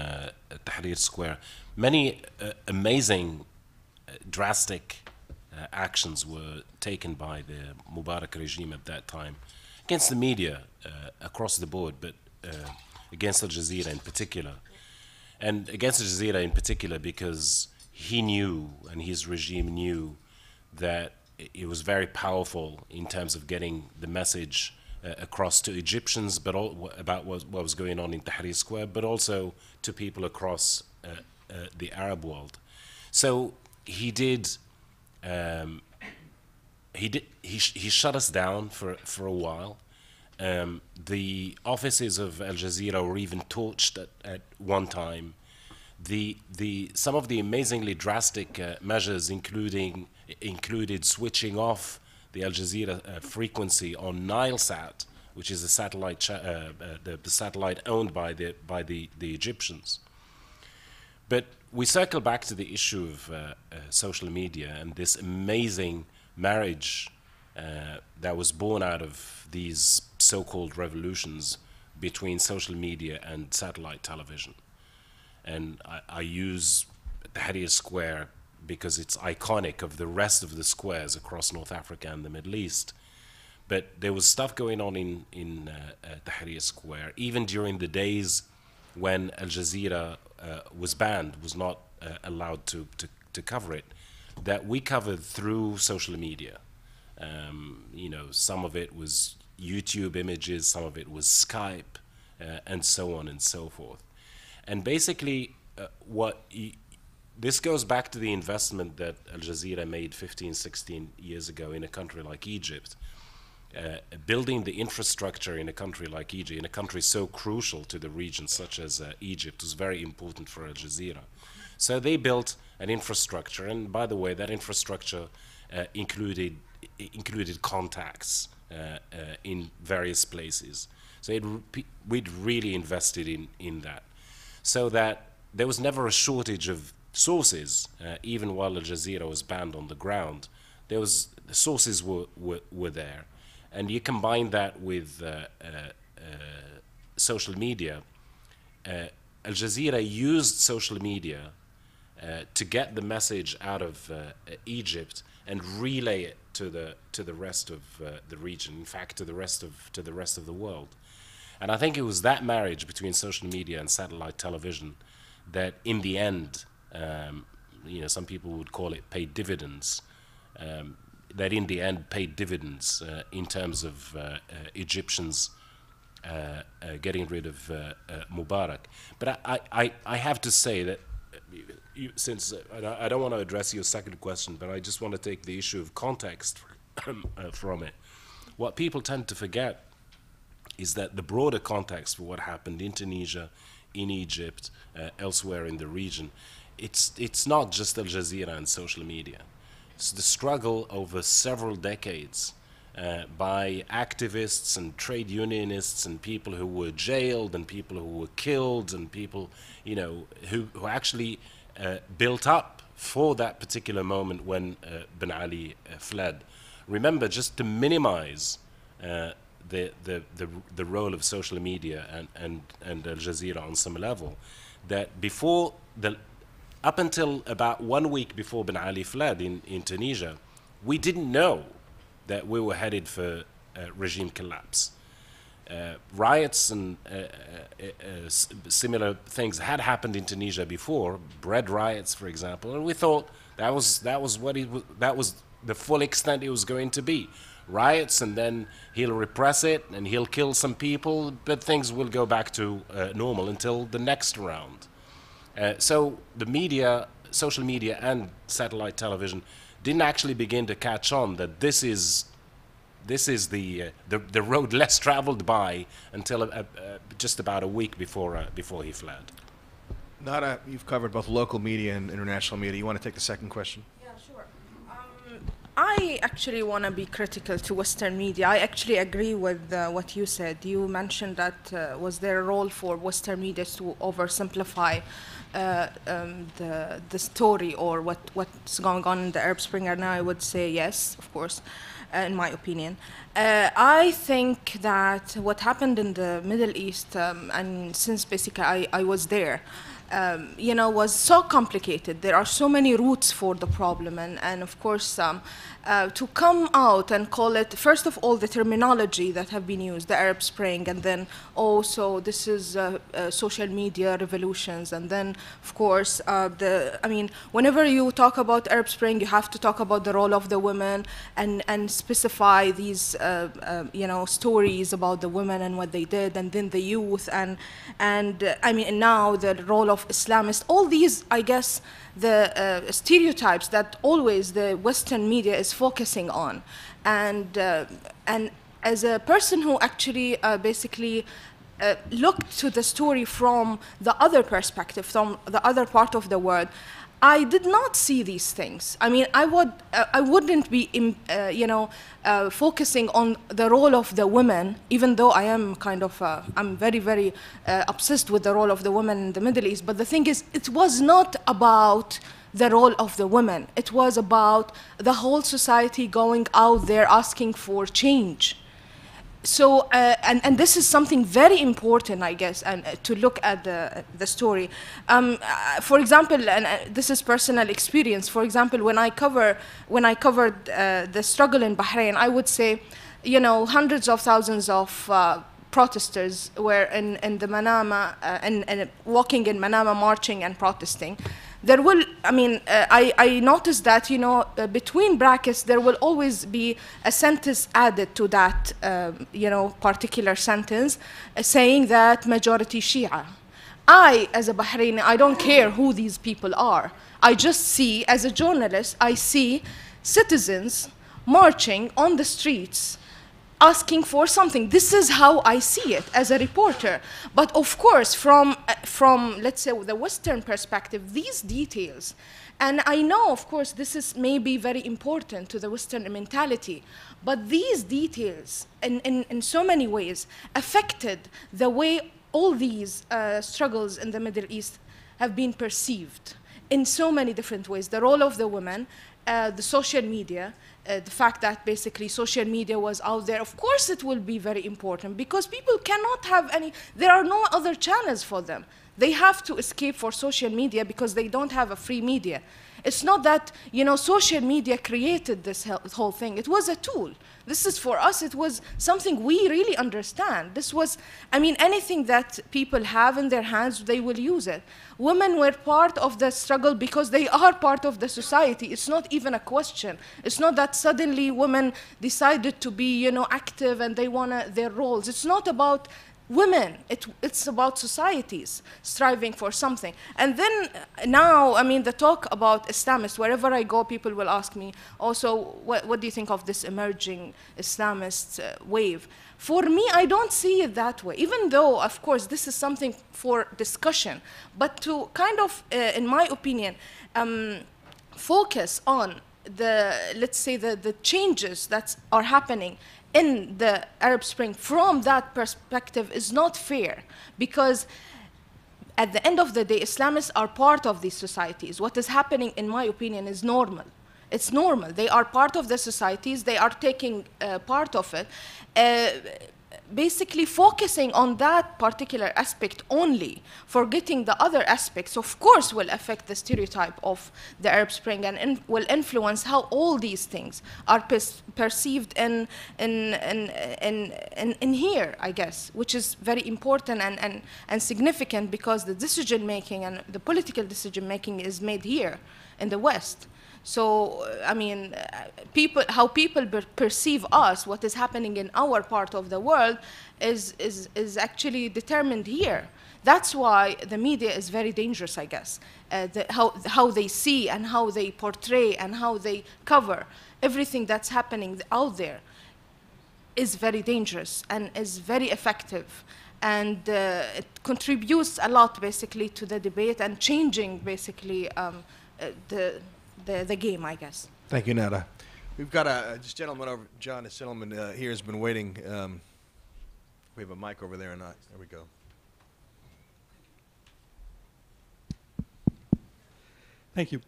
Tahrir Square, many amazing, drastic actions were taken by the Mubarak regime at that time against the media across the board, but against Al Jazeera in particular. And against Al Jazeera in particular because he knew, and his regime knew, that it was very powerful in terms of getting the message across to Egyptians, but about what was going on in Tahrir Square, but also to people across the Arab world. So he shut us down for a while. The offices of Al Jazeera were even torched at one time. Some of the amazingly drastic measures included switching off the Al Jazeera frequency on Nilesat, which is a satellite, the satellite owned by the Egyptians. But we circle back to the issue of social media and this amazing marriage that was born out of these so-called revolutions between social media and satellite television. And I use Tahrir Square because it's iconic of the rest of the squares across North Africa and the Middle East. But there was stuff going on in Tahrir Square, even during the days when Al Jazeera was banned, was not allowed to cover it, that we covered through social media. You know, some of it was YouTube images, some of it was Skype, and so on and so forth. And basically, this goes back to the investment that Al Jazeera made 15, 16 years ago in a country like Egypt. Building the infrastructure in a country like Egypt, in a country so crucial to the region such as Egypt, was very important for Al Jazeera. So they built an infrastructure, and by the way, that infrastructure included contacts in various places. So we'd really invested in that, so that there was never a shortage of sources, even while Al Jazeera was banned on the ground. The sources were there. And you combine that with social media. Al Jazeera used social media to get the message out of Egypt and relay it to the rest of the region. In fact, to the rest of the world. And I think it was that marriage between social media and satellite television that, in the end, you know, some people would call it paid dividends. That in the end paid dividends in terms of Egyptians getting rid of Mubarak. But I have to say that, since I don't want to address your second question, but I just want to take the issue of context from it. What people tend to forget is that the broader context for what happened in Tunisia, in Egypt, elsewhere in the region, it's not just Al Jazeera and social media. It's the struggle over several decades by activists and trade unionists and people who were jailed and people who were killed and people, you know, who actually built up for that particular moment when Ben Ali fled. Remember, just to minimize the role of social media and Al Jazeera on some level, that up until about 1 week before Ben Ali fled in Tunisia, we didn't know that we were headed for regime collapse. Riots and similar things had happened in Tunisia before, bread riots, for example, and we thought that was the full extent it was going to be. Riots, and then he'll repress it and he'll kill some people, but things will go back to normal until the next round. So the media, social media and satellite television didn't actually begin to catch on that this is this is the road less traveled by until just about a week before he fled. Nada, you've covered both local media and international media. You want to take the second question? Yeah, sure. I actually want to be critical to Western media. I actually agree with what you said. You mentioned that was there a role for Western media to oversimplify the story or what's going on in the Arab Spring right now? I would say yes, of course, in my opinion. I think that what happened in the Middle East, and since basically I was there, you know, was so complicated. There are so many roots for the problem, and of course, to come out and call it, first of all, the terminology that have been used, the Arab Spring, and then also this is social media revolutions, and then, of course, I mean, whenever you talk about Arab Spring, you have to talk about the role of the women and specify these, you know, stories about the women and what they did, and then the youth, and I mean, and now the role of Islamists, all these, I guess, the stereotypes that always the Western media is focusing on. And as a person who actually basically looked to the story from the other perspective, from the other part of the world, I did not see these things. I mean, I wouldn't be, you know, focusing on the role of the women, even though I am kind of, I'm very, very obsessed with the role of the women in the Middle East. But the thing is, it was not about the role of the women. It was about the whole society going out there asking for change. So, and this is something very important, I guess, and to look at the story. For example, and this is personal experience. For example, when I covered the struggle in Bahrain, I would say, you know, hundreds of thousands of protesters were in the Manama and walking in Manama, marching and protesting. There will, I mean, I noticed that, you know, between brackets, there will always be a sentence added to that, you know, particular sentence, saying that majority Shia. I, as a Bahraini, I don't care who these people are. I just see, as a journalist, I see citizens marching on the streets, asking for something. This is how I see it as a reporter. But of course, from let's say the Western perspective, these details, and I know, of course, this is maybe very important to the Western mentality, but these details, in so many ways, affected the way all these struggles in the Middle East have been perceived in so many different ways. The role of the women, the social media, the fact that basically social media was out there, of course it will be very important because people cannot have any, there are no other channels for them. They have to escape for social media because they don't have a free media. It's not that, you know, social media created this whole thing. It was a tool. This is for us, it was something we really understand. This was, I mean, anything that people have in their hands, they will use it. Women were part of the struggle because they are part of the society. It's not even a question. It's not that suddenly women decided to be, you know, active and they want their roles. It's not about women, it's about societies striving for something. And then now, I mean, the talk about Islamists, wherever I go, people will ask me, also, what do you think of this emerging Islamist wave? For me, I don't see it that way, even though, of course, this is something for discussion. But to kind of, in my opinion, focus on the, let's say, the changes that are happening in the Arab Spring from that perspective is not fair, because at the end of the day, Islamists are part of these societies. What is happening, in my opinion, is normal. It's normal. They are part of the societies. They are taking part of it. Basically focusing on that particular aspect only, forgetting the other aspects, of course, will affect the stereotype of the Arab Spring and will influence how all these things are perceived in here, I guess, which is very important and significant because the decision making and the political decision making is made here in the West. So, I mean, how people perceive us, what is happening in our part of the world, is actually determined here. That's why the media is very dangerous, I guess. How they see and how they portray and how they cover everything that's happening out there. is very dangerous and is very effective. And it contributes a lot, basically, to the debate and changing, basically, the game, I guess. Thank you, Nada. We've got this gentleman over, John, this gentleman here has been waiting. We have a mic over there or not? There we go. Thank you.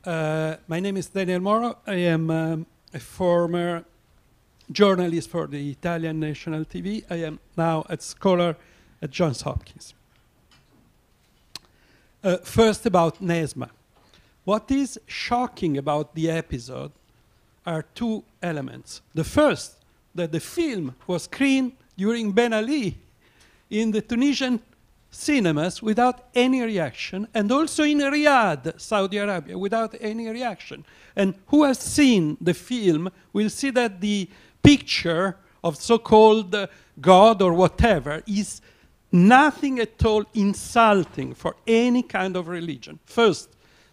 My name is Daniel Moro. I am a former journalist for the Italian national TV. I am now a scholar at Johns Hopkins. First about Nesma. What is shocking about the episode are two elements. The first, that the film was screened during Ben Ali in the Tunisian cinemas without any reaction, and also in Riyadh, Saudi Arabia, without any reaction. And who has seen the film will see that the picture of so-called God or whatever is nothing at all insulting for any kind of religion. First.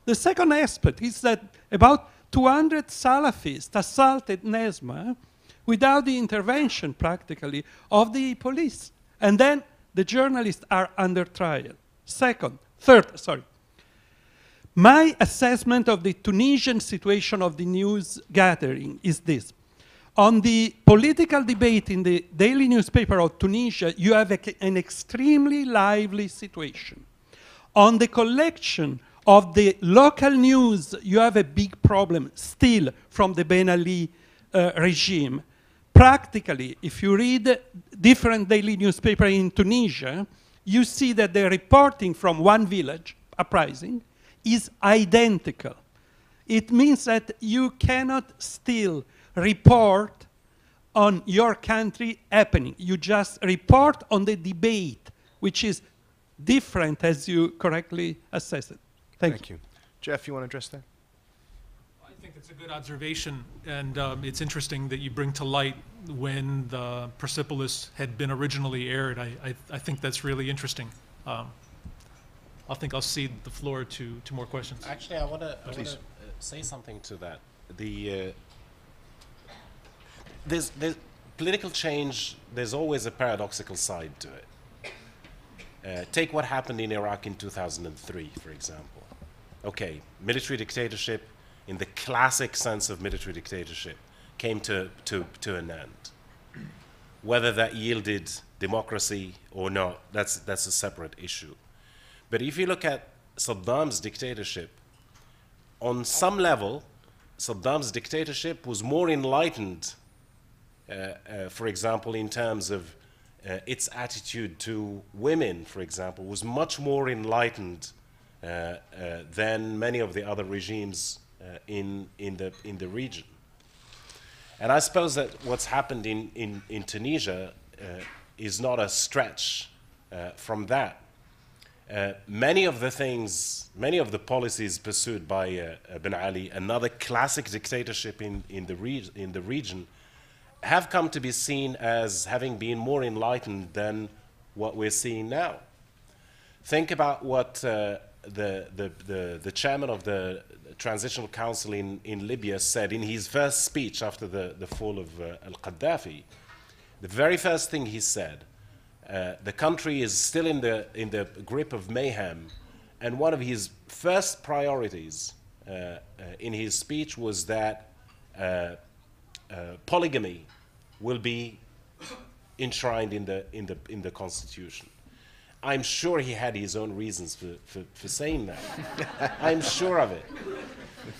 The second aspect is that about 200 Salafists assaulted Nesma without the intervention, practically, of the police. And then the journalists are under trial. Third, my assessment of the Tunisian situation of the news gathering is this. On the political debate in the daily newspaper of Tunisia, you have an extremely lively situation. On the collection of the local news, you have a big problem still from the Ben Ali regime. Practically, if you read different daily newspapers in Tunisia, you see that the reporting from one village, uprising, is identical. It means that you cannot still report on your country happening. You just report on the debate, which is different, as you correctly assessed it. Thank you. Jeff, you want to address that? I think it's a good observation, and it's interesting that you bring to light when the Persepolis had been originally aired. I think that's really interesting. I think I'll cede the floor to more questions. Actually, I want to say something to that. There's political change, there's always a paradoxical side to it. Take what happened in Iraq in 2003, for example. Okay, military dictatorship, in the classic sense of military dictatorship, came to an end. Whether that yielded democracy or not, that's a separate issue. But if you look at Saddam's dictatorship, on some level, Saddam's dictatorship was more enlightened, for example, in terms of its attitude to women, for example, was much more enlightened than many of the other regimes in the region. And I suppose that what's happened in Tunisia is not a stretch from that. Many of the policies pursued by Ben Ali, another classic dictatorship in the region, have come to be seen as having been more enlightened than what we're seeing now. Think about what the chairman of the Transitional Council in Libya said in his first speech after the fall of al-Qaddafi. The very first thing he said, the country is still in the grip of mayhem, and one of his first priorities in his speech was that polygamy will be enshrined in the constitution. I'm sure he had his own reasons for saying that. I'm sure of it.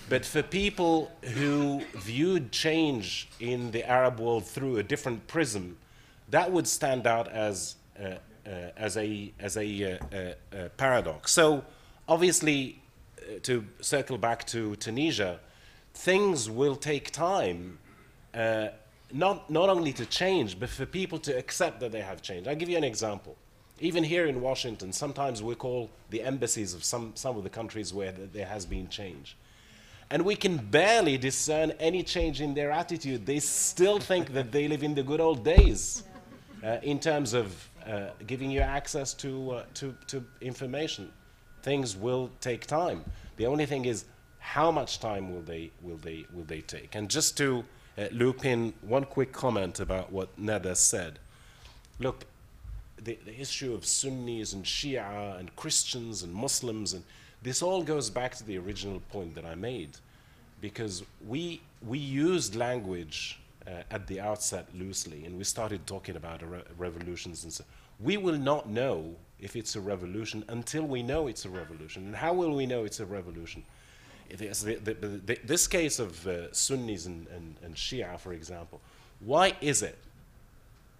But for people who viewed change in the Arab world through a different prism, that would stand out as a paradox. So obviously, to circle back to Tunisia, things will take time, not only to change, but for people to accept that they have changed. I'll give you an example. Even here in Washington, sometimes we call the embassies of some of the countries where there has been change. And we can barely discern any change in their attitude. They still think that they live in the good old days in terms of giving you access to information. Things will take time. The only thing is, how much time will they take? And just to loop in one quick comment about what Nada said. Look, the issue of Sunnis and Shia and Christians and Muslims, and this all goes back to the original point that I made, because we used language at the outset loosely, and we started talking about revolutions and so. We will not know if it's a revolution until we know it's a revolution. And how will we know it's a revolution? This case of Sunnis and Shia, for example, why is it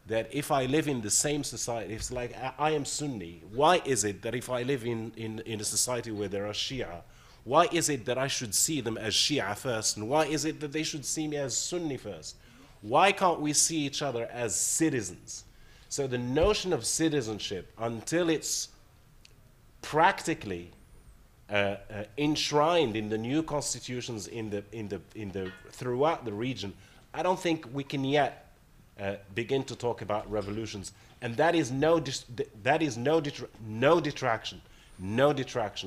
that if I live in the same society, it's like I am Sunni, why is it that if I live in a society where there are Shia, why is it that I should see them as Shia first, and why is it that they should see me as Sunni first? Why can't we see each other as citizens? So the notion of citizenship, until it's practically enshrined in the new constitutions throughout the region, I don't think we can yet begin to talk about revolutions, and that is no detraction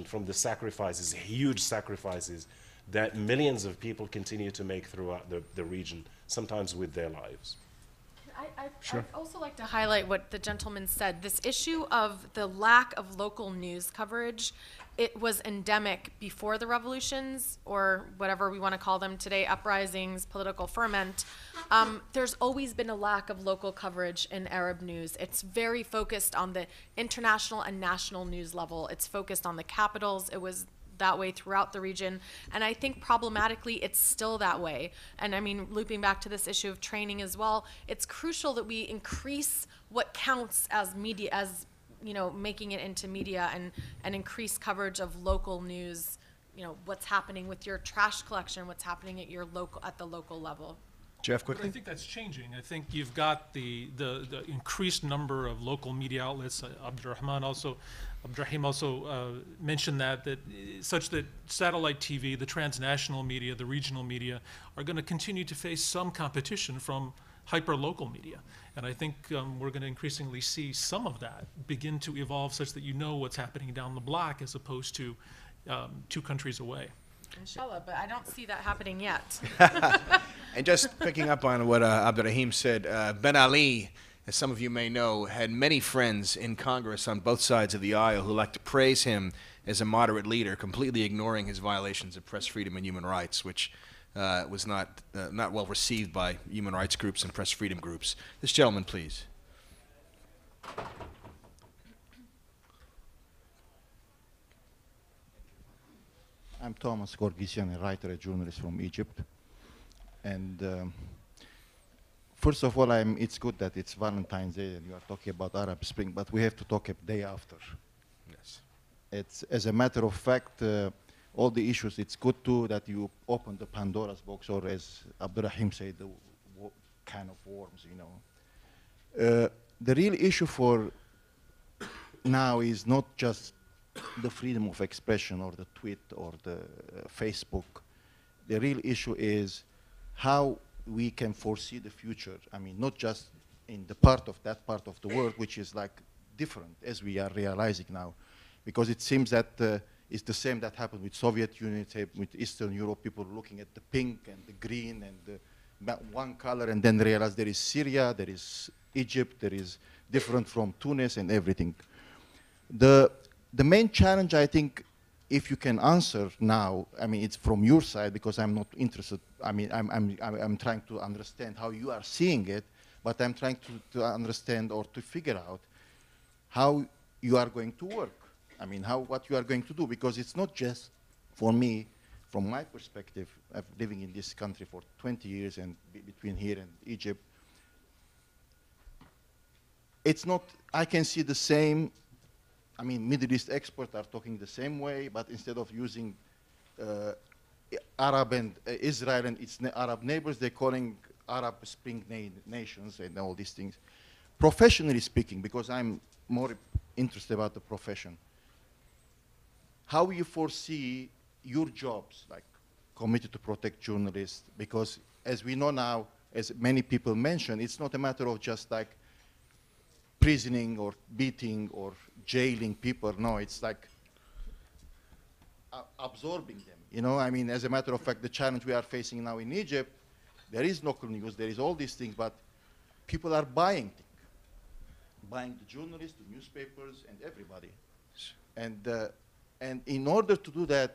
from the sacrifices, huge sacrifices that millions of people continue to make throughout the region, sometimes with their lives. I'd also like to highlight what the gentleman said. This issue of the lack of local news coverage, it was endemic before the revolutions, or whatever we want to call them today, uprisings, political ferment. There's always been a lack of local coverage in Arab news. It's very focused on the international and national news level. It's focused on the capitals. It was that way throughout the region, and I think problematically it's still that way. And I mean, looping back to this issue of training as well, it's crucial that we increase what counts as media, as making it into media, and increase coverage of local news, what's happening with your trash collection, what's happening at the local level. Jeff, quickly. But I think that's changing. I think you've got the increased number of local media outlets. Abderrahim also mentioned that such that satellite TV, the transnational media, the regional media are going to continue to face some competition from hyper-local media. And I think we're going to increasingly see some of that begin to evolve such that you know what's happening down the block as opposed to 2 countries away. Inshallah, but I don't see that happening yet. And just picking up on what Abderrahim said, Ben Ali, as some of you may know, had many friends in Congress on both sides of the aisle who like to praise him as a moderate leader, completely ignoring his violations of press freedom and human rights, which was not well received by human rights groups and press freedom groups. This gentleman, please. I'm Thomas Gorgisian, a writer, a journalist from Egypt. And first of all, it's good that it's Valentine's Day and you are talking about Arab Spring, but we have to talk a day after. Yes. It's, as a matter of fact, all the issues, it's good too that you open the Pandora's box, or as Abderrahim said, the can of worms, The real issue for now is not just the freedom of expression or the tweet or the Facebook. The real issue is how we can foresee the future. I mean, not just in that part of the world, which is like different as we are realizing now, because it seems that it's the same that happened with Soviet Union, with Eastern Europe, people looking at the pink and the green and the one color, and then realize there is Syria, there is Egypt, there is different from Tunis and everything. The main challenge, I think, if you can answer now, I mean, it's from your side, because I'm not interested. I mean, I'm trying to understand how you are seeing it, but I'm trying to understand or to figure out how you are going to work. I mean, what you are going to do, because it's not just for me, from my perspective, of living in this country for 20 years and between here and Egypt. It's not, I can see the same. I mean, Middle East experts are talking the same way, but instead of using Arab and Israel and its Arab neighbors, they're calling Arab Spring nations and all these things. Professionally speaking, because I'm more interested about the profession, how you foresee your jobs, like Committee to Protect Journalists, because as we know now, as many people mentioned, it's not a matter of just like prisoning or beating or jailing people. No, it's like absorbing them. I mean, as a matter of fact, the challenge we are facing now in Egypt, There is local news, there is all these things, but people are buying things. Buying the journalists, the newspapers, and everybody. And in order to do that,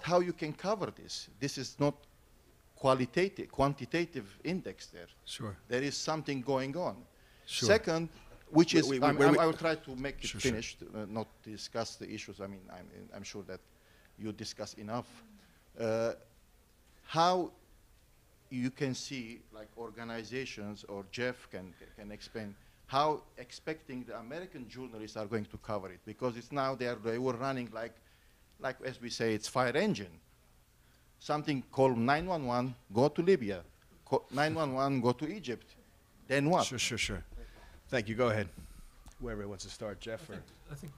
how you can cover this? This is not quantitative index there. Sure. There is something going on. Sure. Second, which is, I will try to make it Sure, finished, not discuss the issues. I mean, I'm sure that you discuss enough. How you can see, like organizations, or Jeff can explain, how expecting the American journalists are going to cover it, because it's now they were running like as we say, it's fire engine. Something called 911, go to Libya. 911, go to Egypt. Then what? Sure. Thank you. Go ahead. Whoever wants to start, Jeff or. I think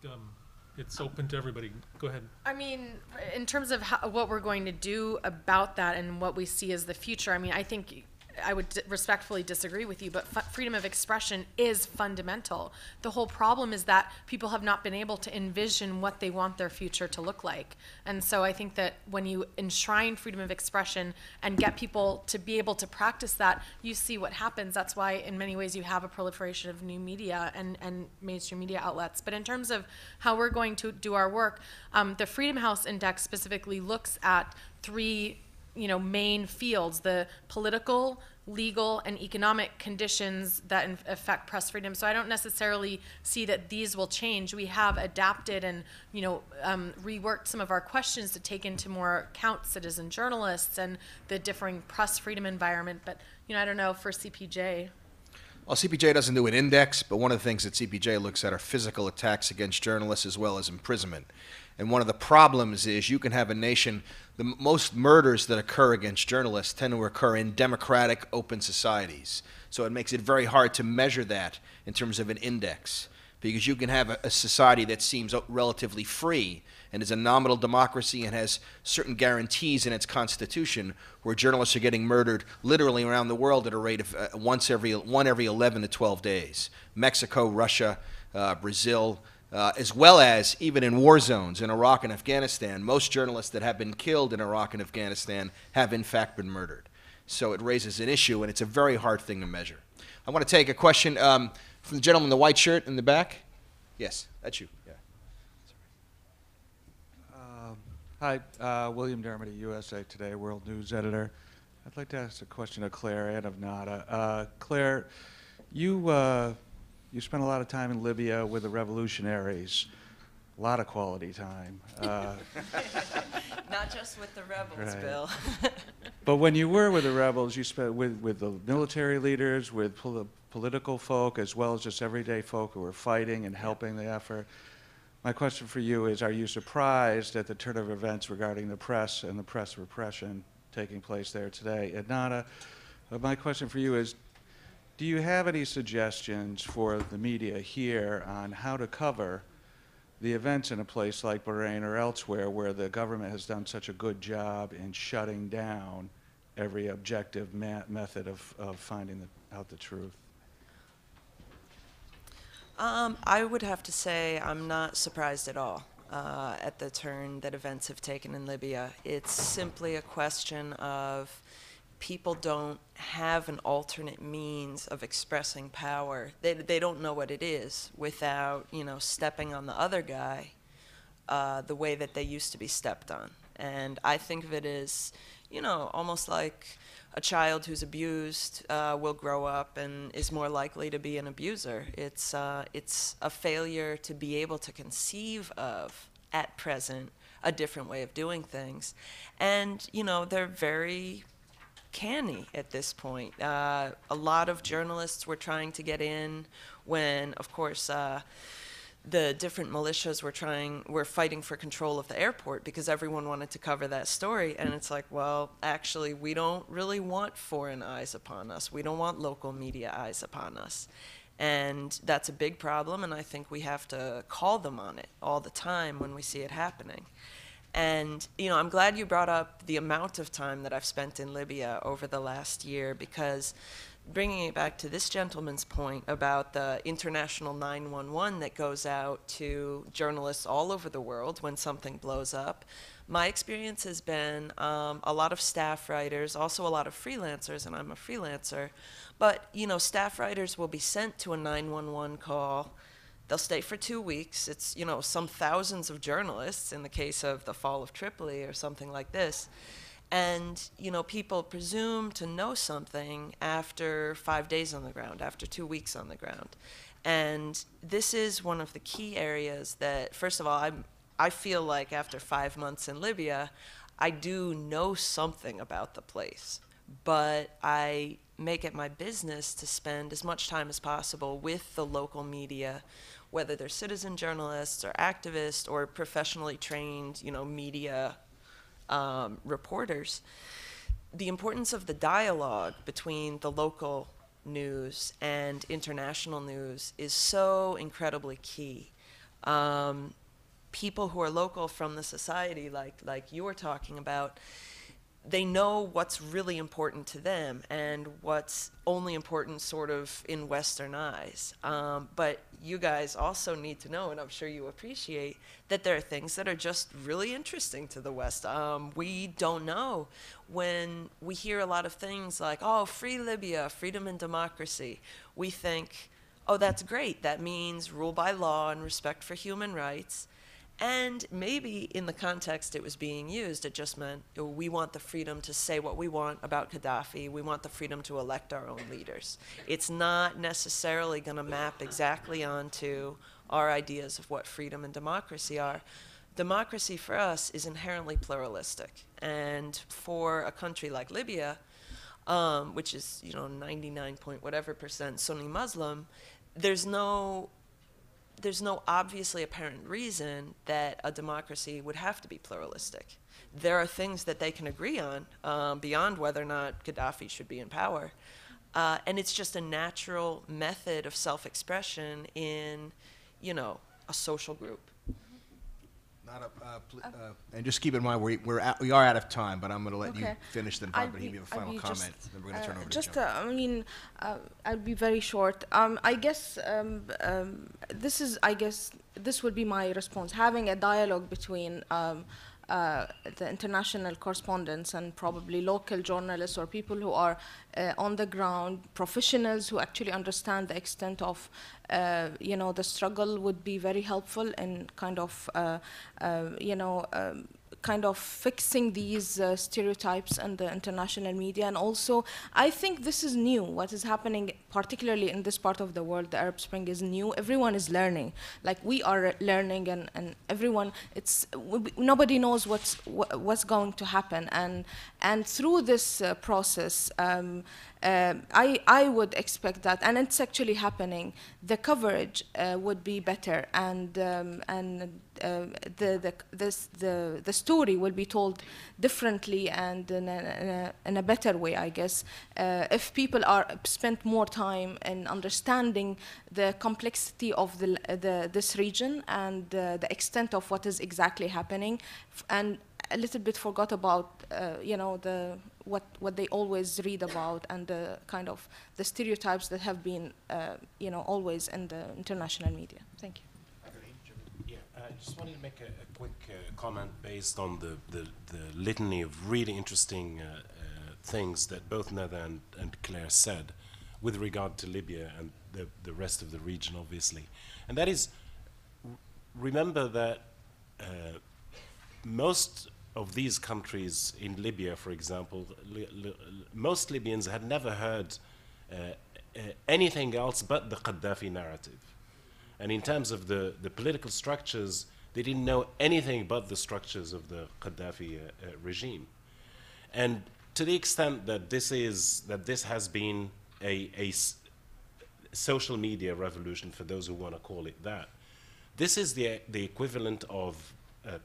it's open to everybody. Go ahead. I mean, in terms of what we're going to do about that and what we see as the future, I mean, I think I would respectfully disagree with you, but freedom of expression is fundamental. The whole problem is that people have not been able to envision what they want their future to look like. And so I think that when you enshrine freedom of expression and get people to be able to practice that, you see what happens. That's why in many ways you have a proliferation of new media and mainstream media outlets. But in terms of how we're going to do our work, the Freedom House Index specifically looks at three main fields: the political, legal, and economic conditions that affect press freedom. So I don't necessarily see that these will change. We have adapted and reworked some of our questions to take into more account citizen journalists and the differing press freedom environment. But I don't know for CPJ. Well, CPJ doesn't do an index, but one of the things that CPJ looks at are physical attacks against journalists as well as imprisonment. And one of the problems is you can have a nation, the most murders that occur against journalists tend to occur in democratic, open societies. So it makes it very hard to measure that in terms of an index, because you can have a society that seems relatively free and is a nominal democracy and has certain guarantees in its constitution, where journalists are getting murdered literally around the world at a rate of one every 11 to 12 days. Mexico, Russia, Brazil, as well as even in war zones in Iraq and Afghanistan. Most journalists that have been killed in Iraq and Afghanistan have in fact been murdered. So it raises an issue, and it's a very hard thing to measure. I want to take a question from the gentleman in the white shirt in the back. Yes, that's you. Yeah. Hi, William Dermody, USA Today World News Editor. I'd like to ask a question of Claire and of Nada. Claire, you spent a lot of time in Libya with the revolutionaries, a lot of quality time. Not just with the rebels, Right. Bill. But when you were with the rebels, you spent with the military leaders, with political folk, as well as just everyday folk who were fighting and helping the effort. My question for you is, are you surprised at the turn of events regarding the press and the press repression taking place there today? And Nada, my question for you is, do you have any suggestions for the media here on how to cover the events in a place like Bahrain or elsewhere where the government has done such a good job in shutting down every objective method of finding out the truth? I would have to say I'm not surprised at all at the turn that events have taken in Libya. It's simply a question of people don't have an alternate means of expressing power. They don't know what it is without, stepping on the other guy the way that they used to be stepped on. And I think of it as, almost like a child who's abused will grow up and is more likely to be an abuser. It's a failure to be able to conceive of, at present, a different way of doing things. And, they're very canny at this point. A lot of journalists were trying to get in when, of course, the different militias were fighting for control of the airport because everyone wanted to cover that story. And it's like, well, actually, we don't really want foreign eyes upon us. We don't want local media eyes upon us. And that's a big problem, and I think we have to call them on it all the time when we see it happening. And, I'm glad you brought up the amount of time that I've spent in Libya over the last year, because bringing it back to this gentleman's point about the international 911 that goes out to journalists all over the world when something blows up, My experience has been a lot of staff writers, also a lot of freelancers, and I'm a freelancer. But, you know, staff writers will be sent to a 911 call. They'll stay for 2 weeks. It's, you know, some thousands of journalists in the case of the fall of Tripoli or something like this. And, you know, people presume to know something after 5 days on the ground, after 2 weeks on the ground. And this is one of the key areas that, first of all, I feel like after 5 months in Libya, I do know something about the place. But I make it my business to spend as much time as possible with the local media, whether they're citizen journalists or activists or professionally trained, you know, media reporters. The importance of the dialogue between the local news and international news is so incredibly key. People who are local from the society, like you were talking about, they know what's really important to them and what's only important sort of in Western eyes. But you guys also need to know, and I'm sure you appreciate, that there are things that are just really interesting to the West. We don't know. When we hear a lot of things like, oh, free Libya, freedom and democracy, we think, oh, that's great. That means rule by law and respect for human rights. And maybe in the context it was being used, it just meant, we want the freedom to say what we want about Gaddafi. We want the freedom to elect our own leaders. It's not necessarily going to map exactly onto our ideas of what freedom and democracy are. Democracy for us is inherently pluralistic. And for a country like Libya, which is, you know, 99 point whatever percent Sunni Muslim, there's no obviously apparent reason that a democracy would have to be pluralistic. There are things that they can agree on beyond whether or not Gaddafi should be in power. And it's just a natural method of self-expression in, you know, a social group. And just keep in mind, we are out of time, but I'm going to let you finish, then Abderrahim, you have a final comment, then we're going to turn over to John. I mean, I'll be very short. I guess this would be my response. Having a dialogue between the international correspondents and probably local journalists or people who are on the ground, professionals who actually understand the extent of you know, the struggle would be very helpful in kind of you know, kind of fixing these stereotypes in the international media. And also, I think this is new. What is happening, particularly in this part of the world, the Arab Spring is new. Everyone is learning. Like, we are learning, and everyone, nobody knows what's going to happen. And through this process, I would expect that, and it's actually happening, the coverage would be better, and the story will be told differently and in a better way, I guess, if people spend more time in understanding the complexity of this region and the extent of what is exactly happening, and a little bit forgot about you know, what they always read about, and the kind of the stereotypes that have been you know, always in the international media. Thank you. Yeah, I just wanted to make a quick comment based on the litany of really interesting things that both Nether and Claire said with regard to Libya and the rest of the region, obviously. And that is, remember that most of these countries in Libya, for example, most Libyans had never heard anything else but the Gaddafi narrative. And in terms of the political structures, they didn't know anything but the structures of the Gaddafi regime. And to the extent that this has been a social media revolution, for those who want to call it that, this is the equivalent of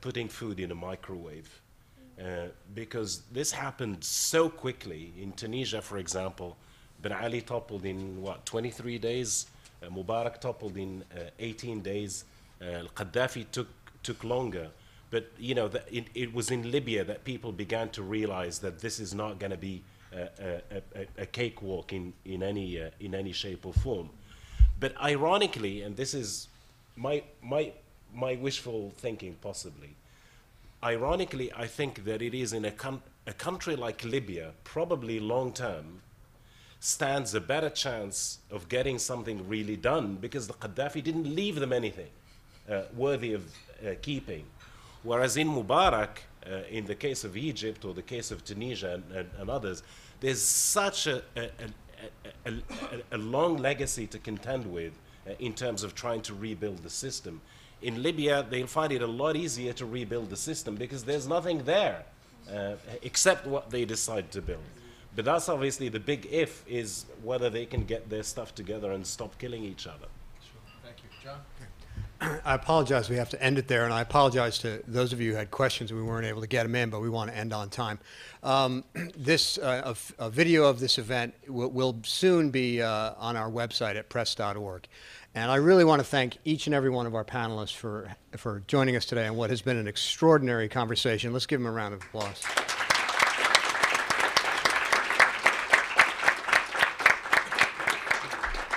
putting food in a microwave, because this happened so quickly. In Tunisia, for example, Ben Ali toppled in, 23 days? Mubarak toppled in 18 days. Gaddafi took longer. But, you know, it was in Libya that people began to realize that this is not going to be a cakewalk in any shape or form. But ironically, and this is my wishful thinking possibly, ironically, I think that it is in a country like Libya, probably long term, stands a better chance of getting something really done, because the Gaddafi didn't leave them anything worthy of keeping. Whereas in Mubarak, in the case of Egypt or the case of Tunisia and others, there's such a long legacy to contend with in terms of trying to rebuild the system. In Libya, they'll find it a lot easier to rebuild the system because there's nothing there except what they decide to build. But that's obviously the big if, is whether they can get their stuff together and stop killing each other. Sure. Thank you. John? I apologize, we have to end it there, and I apologize to those of you who had questions and we weren't able to get them in, but we want to end on time. A video of this event will soon be on our website at press.org. And I really want to thank each and every one of our panelists for joining us today on what has been an extraordinary conversation. Let's give them a round of applause.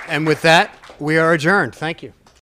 And with that, we are adjourned. Thank you.